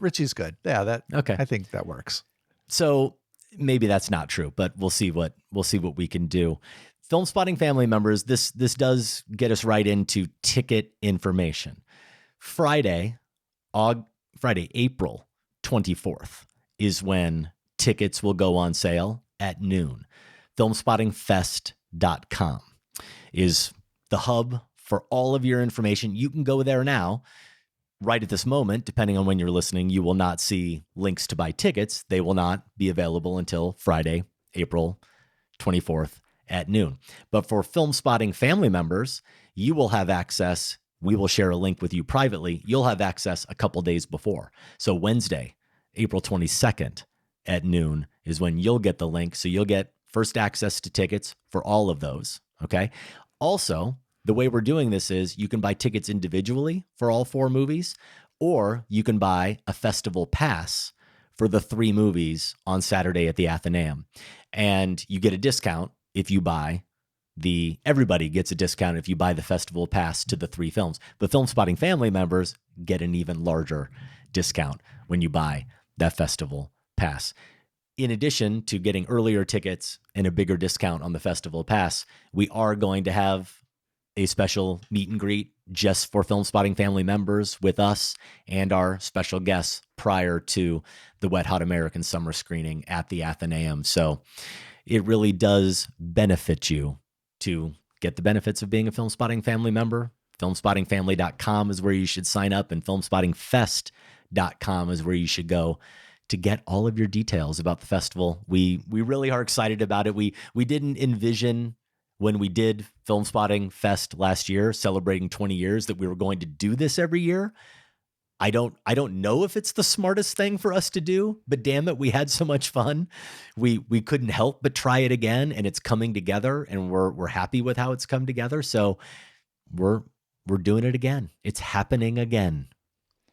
Yeah, I think that works. So maybe that's not true, but we'll see what we can do. Film Spotting family members, this does get us right into ticket information. Friday, April 24th is when tickets will go on sale at noon. Filmspottingfest.com is the hub for all of your information. You can go there now. Right at this moment, depending on when you're listening, you will not see links to buy tickets. They will not be available until Friday, April 24th at noon. But for Film Spotting family members, you will have access. We will share a link with you privately. You'll have access a couple days before. So Wednesday, April 22nd at noon is when you'll get the link. So you'll get first access to tickets for all of those. Okay. Also, the way we're doing this is you can buy tickets individually for all 4 movies, or you can buy a festival pass for the 3 movies on Saturday at the Athenaeum. And you get a discount if you buy everybody gets a discount if you buy the festival pass to the 3 films. But Film Spotting family members get an even larger discount when you buy that festival pass. In addition to getting earlier tickets and a bigger discount on the festival pass, we are going to have a special meet and greet just for Film Spotting family members with us and our special guests prior to the Wet Hot American summer screening at the Athenaeum. So it really does benefit you to get the benefits of being a Film Spotting family member. Filmspottingfamily.com is where you should sign up, and filmspottingfest.com is where you should go to get all of your details about the festival. We really are excited about it. We didn't envision when we did Film Spotting Fest last year, celebrating 20 years, that we were going to do this every year. I don't know if it's the smartest thing for us to do, but damn it, we had so much fun. We couldn't help but try it again, and it's coming together, and we're happy with how it's come together. So we're doing it again. It's happening again.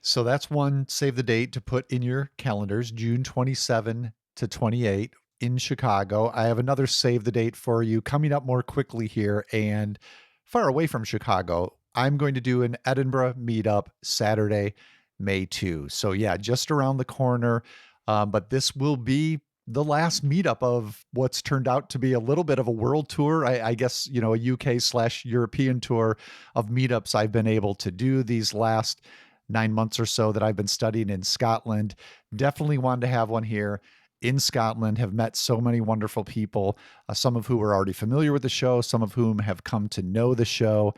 So that's one save the date to put in your calendars, June 27 to 28 in Chicago. I have another save the date for you coming up more quickly here and far away from Chicago. I'm going to do an Edinburgh meetup Saturday, May 2. So yeah, just around the corner. But this will be the last meetup of what's turned out to be a little bit of a world tour. I guess, a UK/European tour of meetups I've been able to do these last 9 months or so that I've been studying in Scotland. Definitely wanted to have one here in Scotland. Have met so many wonderful people, some of who are already familiar with the show, some of whom have come to know the show,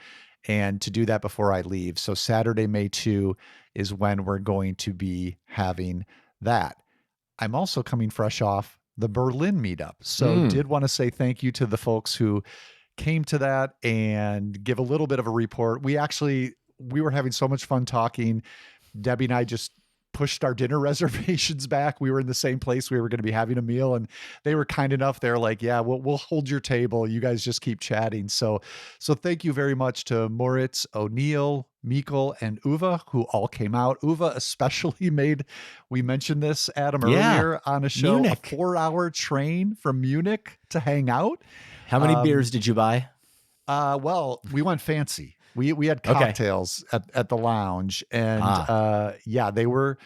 and to do that before I leave. So Saturday, May 2 is when we're going to be having that. I'm also coming fresh off the Berlin meetup. So did want to say thank you to the folks who came to that and give a little bit of a report. We were having so much fun talking. Debbie and I just pushed our dinner reservations back. We were in the same place we were going to be having a meal, and they were kind enough. They're like, yeah, we'll hold your table. You guys just keep chatting. So thank you very much to Moritz, O'Neill, Mikkel, and Uwe, who all came out. Uwe especially we mentioned this, Adam, earlier on a show, Munich. a 4-hour train from Munich to hang out. How many beers did you buy? Well, we went fancy. We had cocktails at the lounge, and they were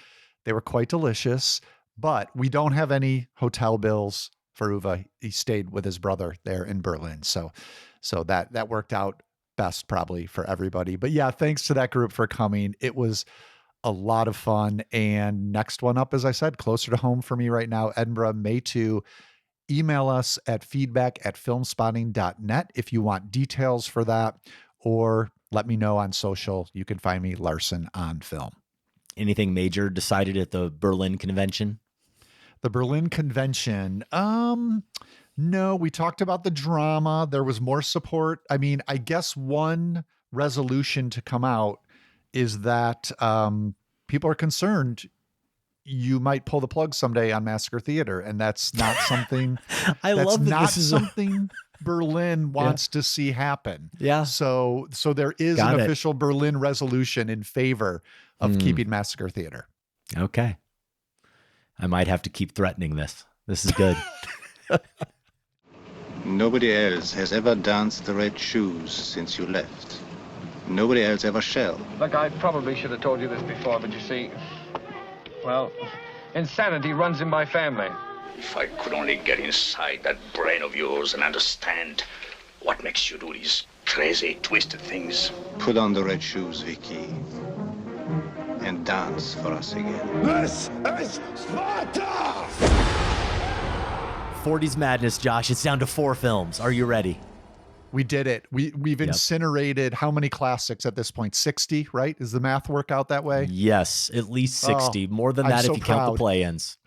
quite delicious. But we don't have any hotel bills for Uwe. He stayed with his brother there in Berlin, so that worked out best probably for everybody. But yeah, thanks to that group for coming. It was a lot of fun. And next one up, as I said, closer to home for me right now, Edinburgh, May 2. Email us at feedback@filmspotting.net if you want details for that, or let me know on social. You can find me, Larson on Film. Anything major decided at the Berlin convention? The Berlin convention. No, we talked about the drama. There was more support. I mean, I guess one resolution to come out is that people are concerned you might pull the plug someday on Massacre Theater, and that's not something. Something Berlin wants to see happen. Yeah. So there is an official Berlin resolution in favor of keeping Massacre Theater. Okay. I might have to keep threatening this. This is good. Nobody else has ever danced the red shoes since you left. Nobody else ever shall. Look, I probably should have told you this before, but you see, well, insanity runs in my family. If I could only get inside that brain of yours and understand what makes you do these crazy, twisted things. Put on the red shoes, Vicky, and dance for us again. This is Sparta! 40s Madness, Josh. It's down to 4 films. Are you ready? We did it. We've incinerated how many classics at this point? 60, right? Is the math work out that way? Yes, at least 60. More than that if you count the play-ins.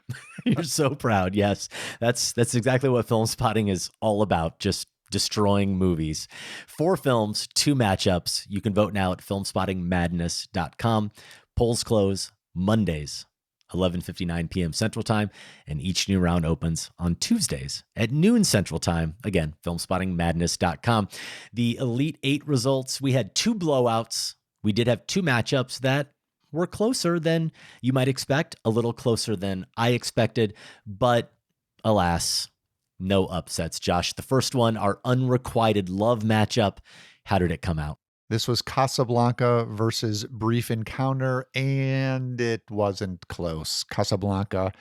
You're so proud. Yes, that's exactly what Film Spotting is all about. Just destroying movies. 4 films, 2 matchups. You can vote now at filmspottingmadness.com. Polls close Mondays, 11:59 p.m. Central Time, and each new round opens on Tuesdays at noon Central Time. Again, filmspottingmadness.com. The Elite 8 results, we had 2 blowouts. We did have 2 matchups that were closer than you might expect, a little closer than I expected, but alas, no upsets. Josh, the first one, our unrequited love matchup. How did it come out? This was Casablanca versus Brief Encounter, and it wasn't close. Casablanca,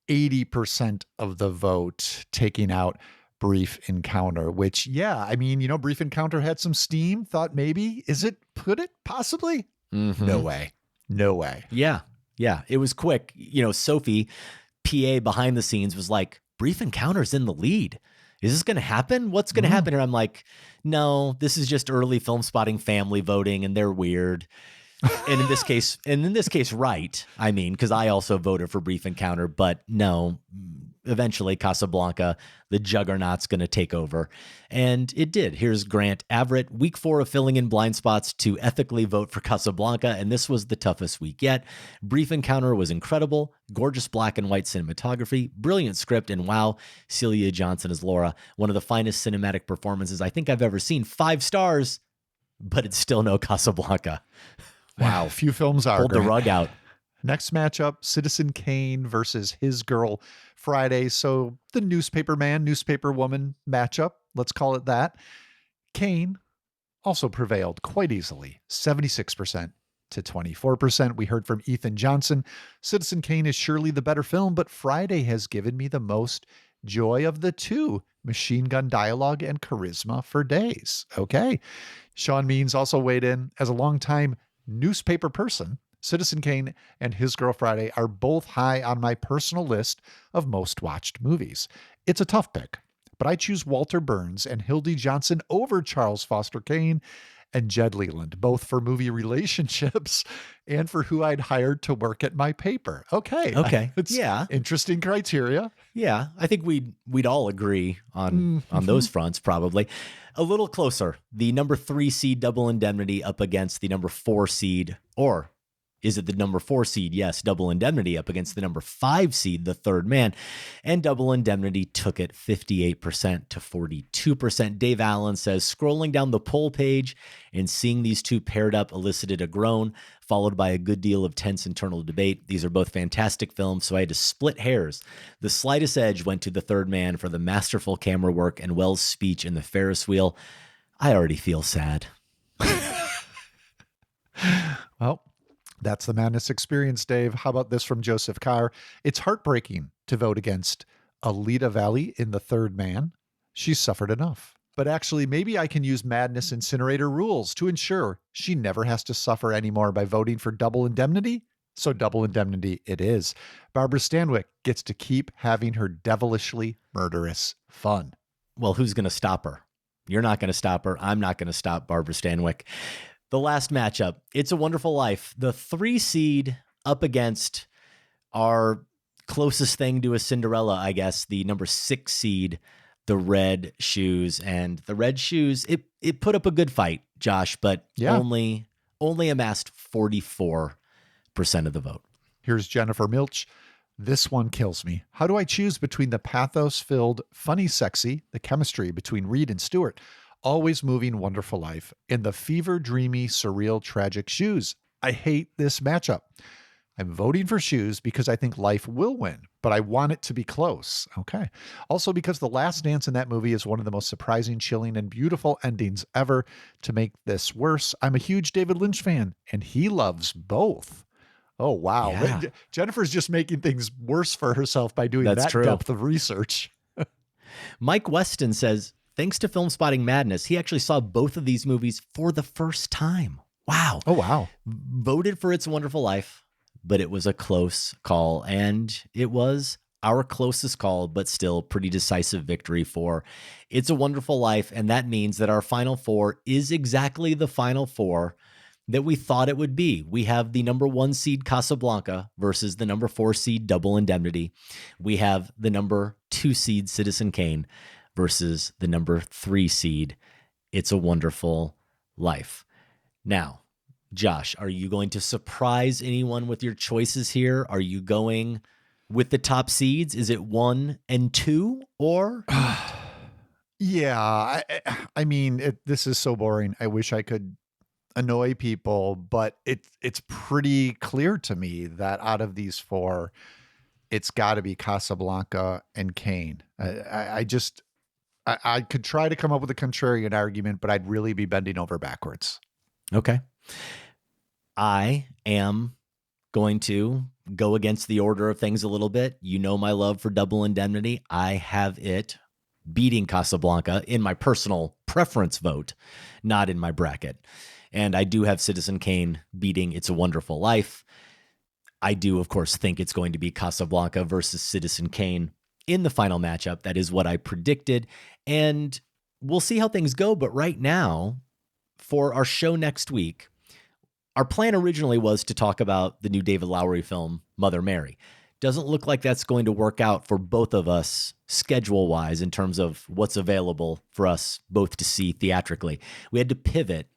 80% of the vote, taking out Brief Encounter, which, yeah, I mean, Brief Encounter had some steam, thought maybe, could it possibly? Mm-hmm. No way. No way. Yeah. It was quick. Sophie, PA behind the scenes, was like, Brief Encounter's in the lead. Is this going to happen? What's going to happen here? I'm like, no, this is just early Film Spotting family voting, and they're weird. And in this case, right. I mean, because I also voted for Brief Encounter, but no, eventually Casablanca, the juggernaut's going to take over. And it did. Here's Grant Averitt, week 4 of filling in blind spots to ethically vote for Casablanca. And this was the toughest week yet. Brief Encounter was incredible. Gorgeous black and white cinematography, brilliant script. And wow, Celia Johnson as Laura, one of the finest cinematic performances I think I've ever seen. 5 stars, but it's still no Casablanca. Wow. Few films are. Pulled the rug out. Next matchup, Citizen Kane versus His Girl Friday. So the newspaper man, newspaper woman matchup, let's call it that. Kane also prevailed quite easily, 76% to 24%. We heard from Ethan Johnson. Citizen Kane is surely the better film, but Friday has given me the most joy of the two. Machine gun dialogue and charisma for days. Okay. Sean Means also weighed in. As a longtime newspaper person, Citizen Kane and His Girl Friday are both high on my personal list of most watched movies. It's a tough pick, but I choose Walter Burns and Hildy Johnson over Charles Foster Kane and Jed Leland, both for movie relationships and for who I'd hired to work at my paper. Okay. It's interesting criteria. Yeah, I think we'd all agree on those fronts, probably. A little closer, the number 3 seed Double Indemnity up against the number 4 seed, or is it the number 4 seed? Yes, Double Indemnity up against the number 5 seed, The Third Man. And Double Indemnity took it 58% to 42%. Dave Allen says, scrolling down the poll page and seeing these two paired up elicited a groan, followed by a good deal of tense internal debate. These are both fantastic films, so I had to split hairs. The slightest edge went to The Third Man for the masterful camera work and Wells' speech in the Ferris wheel. I already feel sad. Well, that's the madness experience, Dave. How about this from Joseph Carr? It's heartbreaking to vote against Alita Valley in The Third Man. She's suffered enough. But actually, maybe I can use Madness Incinerator rules to ensure she never has to suffer anymore by voting for Double Indemnity. So Double Indemnity it is. Barbara Stanwyck gets to keep having her devilishly murderous fun. Well, who's going to stop her? You're not going to stop her. I'm not going to stop Barbara Stanwyck. The last matchup, It's a Wonderful Life. The 3 seed up against our closest thing to a Cinderella, I guess, the number 6 seed, The Red Shoes. And The Red Shoes, it put up a good fight, Josh, but only amassed 44% of the vote. Here's Jennifer Milch. This one kills me. How do I choose between the pathos-filled, funny, sexy, the chemistry between Reed and Stewart, always moving, wonderful life, in the fever, dreamy, surreal, tragic Shoes? I hate this matchup. I'm voting for Shoes because I think Life will win, but I want it to be close. Okay. Also because The Last Dance in that movie is one of the most surprising, chilling, and beautiful endings ever. To make this worse, I'm a huge David Lynch fan, and he loves both. Oh, wow. Yeah. Jennifer's just making things worse for herself by doing that depth of research. Mike Weston says, thanks to Film Spotting Madness, he actually saw both of these movies for the first time. Wow. Oh, wow. Voted for It's a Wonderful Life, but it was a close call. And it was our closest call, but still pretty decisive victory for It's a Wonderful Life. And that means that our final 4 is exactly the final 4 that we thought it would be. We have the number 1 seed Casablanca versus the number 4 seed Double Indemnity. We have the number 2 seed Citizen Kane versus the number 3 seed It's a Wonderful Life. Now, Josh, are you going to surprise anyone with your choices here? Are you going with the top seeds? Is it 1 and 2 or? Yeah, I mean, this is so boring. I wish I could annoy people, but it's pretty clear to me that out of these four, it's got to be Casablanca and Kane. I could try to come up with a contrarian argument, but I'd really be bending over backwards. Okay. I am going to go against the order of things a little bit. You know my love for Double Indemnity. I have it beating Casablanca in my personal preference vote, not in my bracket. And I do have Citizen Kane beating It's a Wonderful Life. I do, of course, think it's going to be Casablanca versus Citizen Kane in the final matchup. That is what I predicted. And we'll see how things go. But right now, for our show next week, our plan originally was to talk about the new David Lowery film, Mother Mary. Doesn't look like that's going to work out for both of us schedule-wise in terms of what's available for us both to see theatrically. We had to pivot,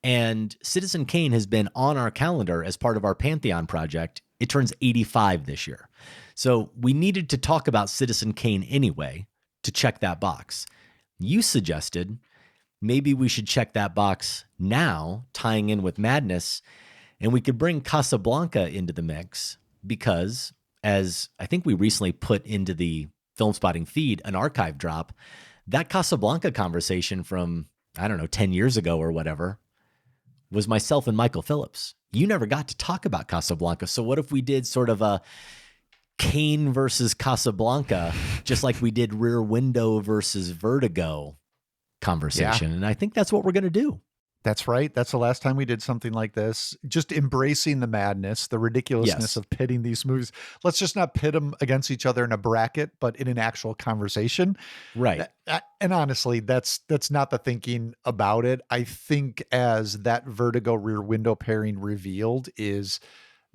and Citizen Kane has been on our calendar as part of our Pantheon project. It turns 85 this year. So we needed to talk about Citizen Kane anyway to check that box. You suggested maybe we should check that box now, tying in with Madness, and we could bring Casablanca into the mix because, as I think we recently put into the Film Spotting feed, an archive drop, that Casablanca conversation from, 10 years ago or whatever, was myself and Michael Phillips. You never got to talk about Casablanca. So what if we did sort of a Kane versus Casablanca, just like we did Rear Window versus Vertigo conversation? Yeah. And I think that's what we're going to do. That's right. That's the last time we did something like this. Just embracing the madness, the ridiculousness of pitting these movies. Let's just not pit them against each other in a bracket, but in an actual conversation. Right. And honestly, that's not the thinking about it. I think as that Vertigo Rear Window pairing revealed is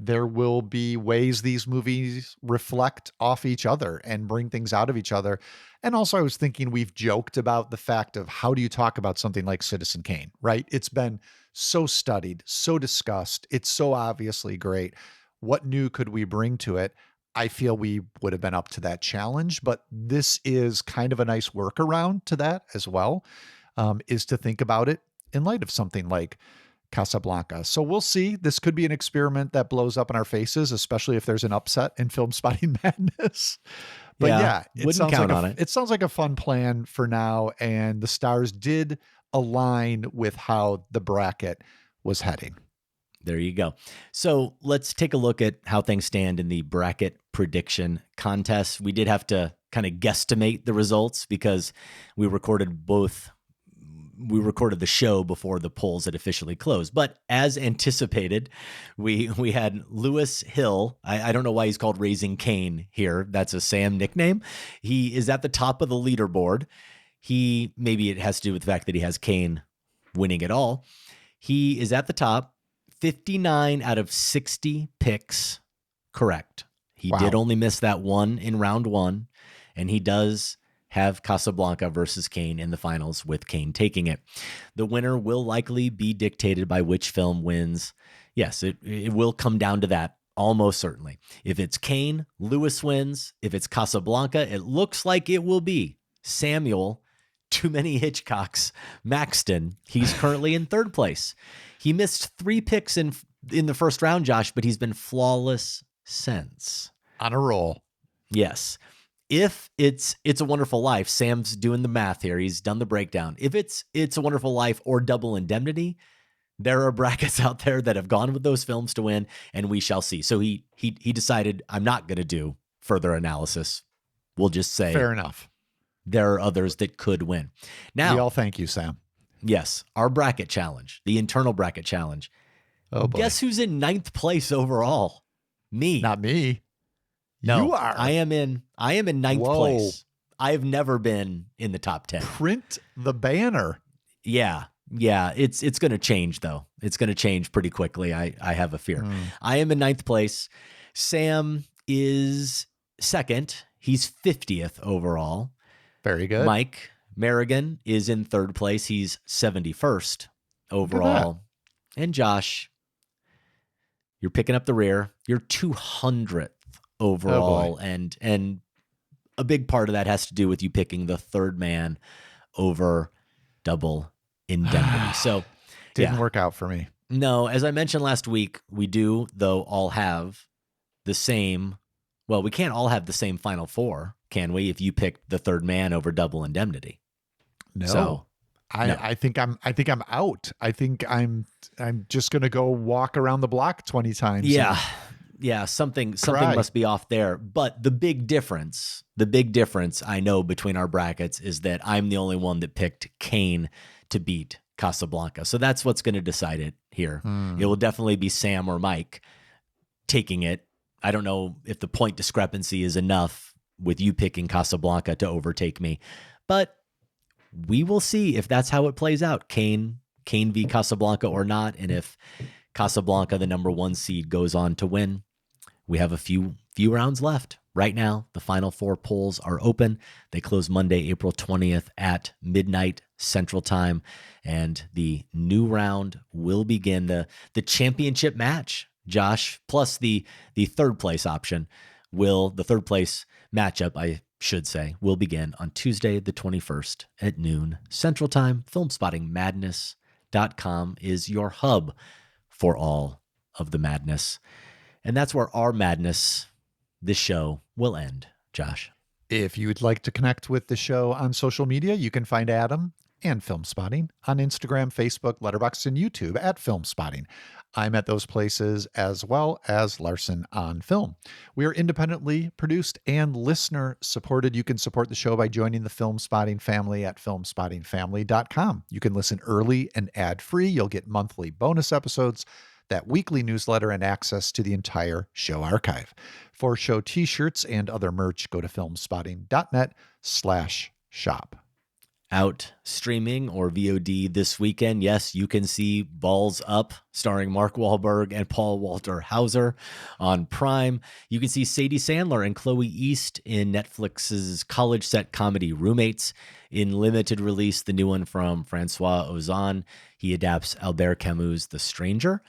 there will be ways these movies reflect off each other and bring things out of each other. And also I was thinking we've joked about the fact of how do you talk about something like Citizen Kane, right? It's been so studied, so discussed. It's so obviously great. What new could we bring to it? I feel we would have been up to that challenge, but this is kind of a nice workaround to that as well, is to think about it in light of something like Casablanca. So we'll see. This could be an experiment that blows up in our faces, especially if there's an upset in Film Spotting Madness. But yeah, wouldn't count on it. It sounds like a fun plan for now. And the stars did align with how the bracket was heading. There you go. So let's take a look at how things stand in the bracket prediction contest. We did have to kind of guesstimate the results because we recorded the show before the polls had officially closed. But as anticipated, we had Lewis Hill. I don't know why he's called Raising Kane here. That's a Sam nickname. He is at the top of the leaderboard. Maybe it has to do with the fact that he has Kane winning it all. He is at the top, 59 out of 60 picks correct. He did only miss that one in round one, and he does have Casablanca versus Kane in the finals with Kane taking it. The winner will likely be dictated by which film wins. Yes, it will come down to that, almost certainly. If it's Kane, Lewis wins. If it's Casablanca, it looks like it will be Samuel, too many Hitchcocks, Maxton. He's currently in third place. He missed 3 picks in the first round, Josh, but he's been flawless since. On a roll. Yes. If it's a Wonderful Life, Sam's doing the math here. He's done the breakdown. If it's a Wonderful Life or Double Indemnity, there are brackets out there that have gone with those films to win, and we shall see. So he decided, I'm not going to do further analysis. We'll just say fair enough. There are others that could win. Now, we all thank you, Sam. Yes, our bracket challenge, the internal bracket challenge. Oh boy. Guess who's in 9th place overall? Me. Not me. No, you are. I am in 9th place. I've never been in the top 10. Print the banner. Yeah. It's going to change though. It's going to change pretty quickly. I have a fear. I am in 9th place. Sam is 2nd. He's 50th overall. Very good. Mike Merrigan is in 3rd place. He's 71st overall. And Josh, you're picking up the rear. You're 200th overall. And a big part of that has to do with you picking the third man over Double Indemnity. So Didn't work out for me. No, as I mentioned last week, we do, though, all have the same. Well, we can't all have the same final four, can we? If you picked The Third Man over Double Indemnity. No. So, I think I'm out. I think I'm just gonna go walk around the block 20 times. Yeah, something must be off there. But the big difference I know between our brackets is that I'm the only one that picked Kane to beat Casablanca. So that's what's going to decide it here. It will definitely be Sam or Mike taking it. I don't know if the point discrepancy is enough with you picking Casablanca to overtake me, but we will see if that's how it plays out. Kane v Casablanca or not. And if Casablanca, the number 1 seed, goes on to win, we have a few rounds left. Right now, the final 4 polls are open. They close Monday, April 20th at midnight Central Time. And the new round will begin. The championship match, Josh, plus the third place option the third place matchup, I should say, will begin on Tuesday, the 21st at noon Central Time. Filmspottingmadness.com is your hub for all of the madness. And that's where our madness, this show, will end, Josh. If you would like to connect with the show on social media, you can find Adam and Film Spotting on Instagram, Facebook, Letterboxd, and YouTube at Film Spotting. I'm at those places as well as Larson on Film. We are independently produced and listener supported. You can support the show by joining the Film Spotting family at filmspottingfamily.com. You can listen early and ad-free. You'll get monthly bonus episodes, that weekly newsletter, and access to the entire show archive. For show t-shirts and other merch, go to filmspotting.net/shop. Out streaming or VOD this weekend, yes, you can see Balls Up, starring Mark Wahlberg and Paul Walter Hauser on Prime. You can see Sadie Sandler and Chloe East in Netflix's college set comedy Roommates. In limited release, the new one from Francois Ozon. He adapts Albert Camus' The Stranger.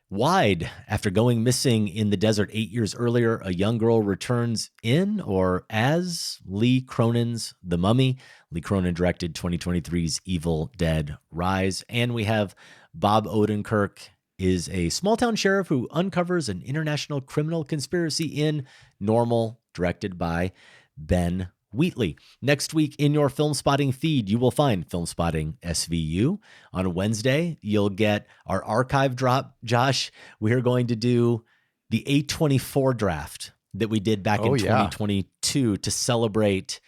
Wide, after going missing in the desert 8 years earlier, a young girl returns in or as Lee Cronin's The Mummy. Lee Cronin directed 2023's Evil Dead Rise. And we have Bob Odenkirk is a small-town sheriff who uncovers an international criminal conspiracy in Normal, directed by Ben Wheatley. Next week in your Film Spotting feed, you will find Film Spotting SVU. On Wednesday, you'll get our archive drop. Josh, we are going to do the A24 draft that we did back in 2022 to celebrate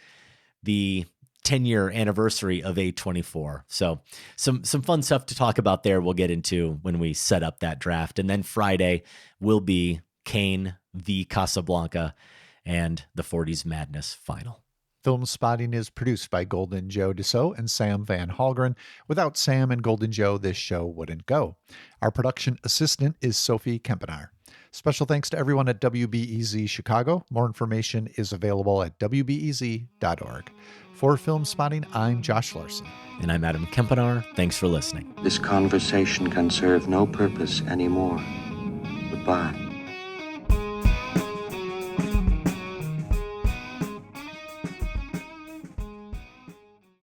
the 10-year anniversary of A24. So some fun stuff to talk about there we'll get into when we set up that draft. And then Friday will be Kane v. Casablanca and the 40s Madness final. Film Spotting is produced by Golden Joe Dussault and Sam Van Halgren. Without Sam and Golden Joe, this show wouldn't go. Our production assistant is Sophie Kempenaar. Special thanks to everyone at WBEZ Chicago. More information is available at wbez.org. For Film Spotting, I'm Josh Larson. And I'm Adam Kempenaar. Thanks for listening. This conversation can serve no purpose anymore. Goodbye.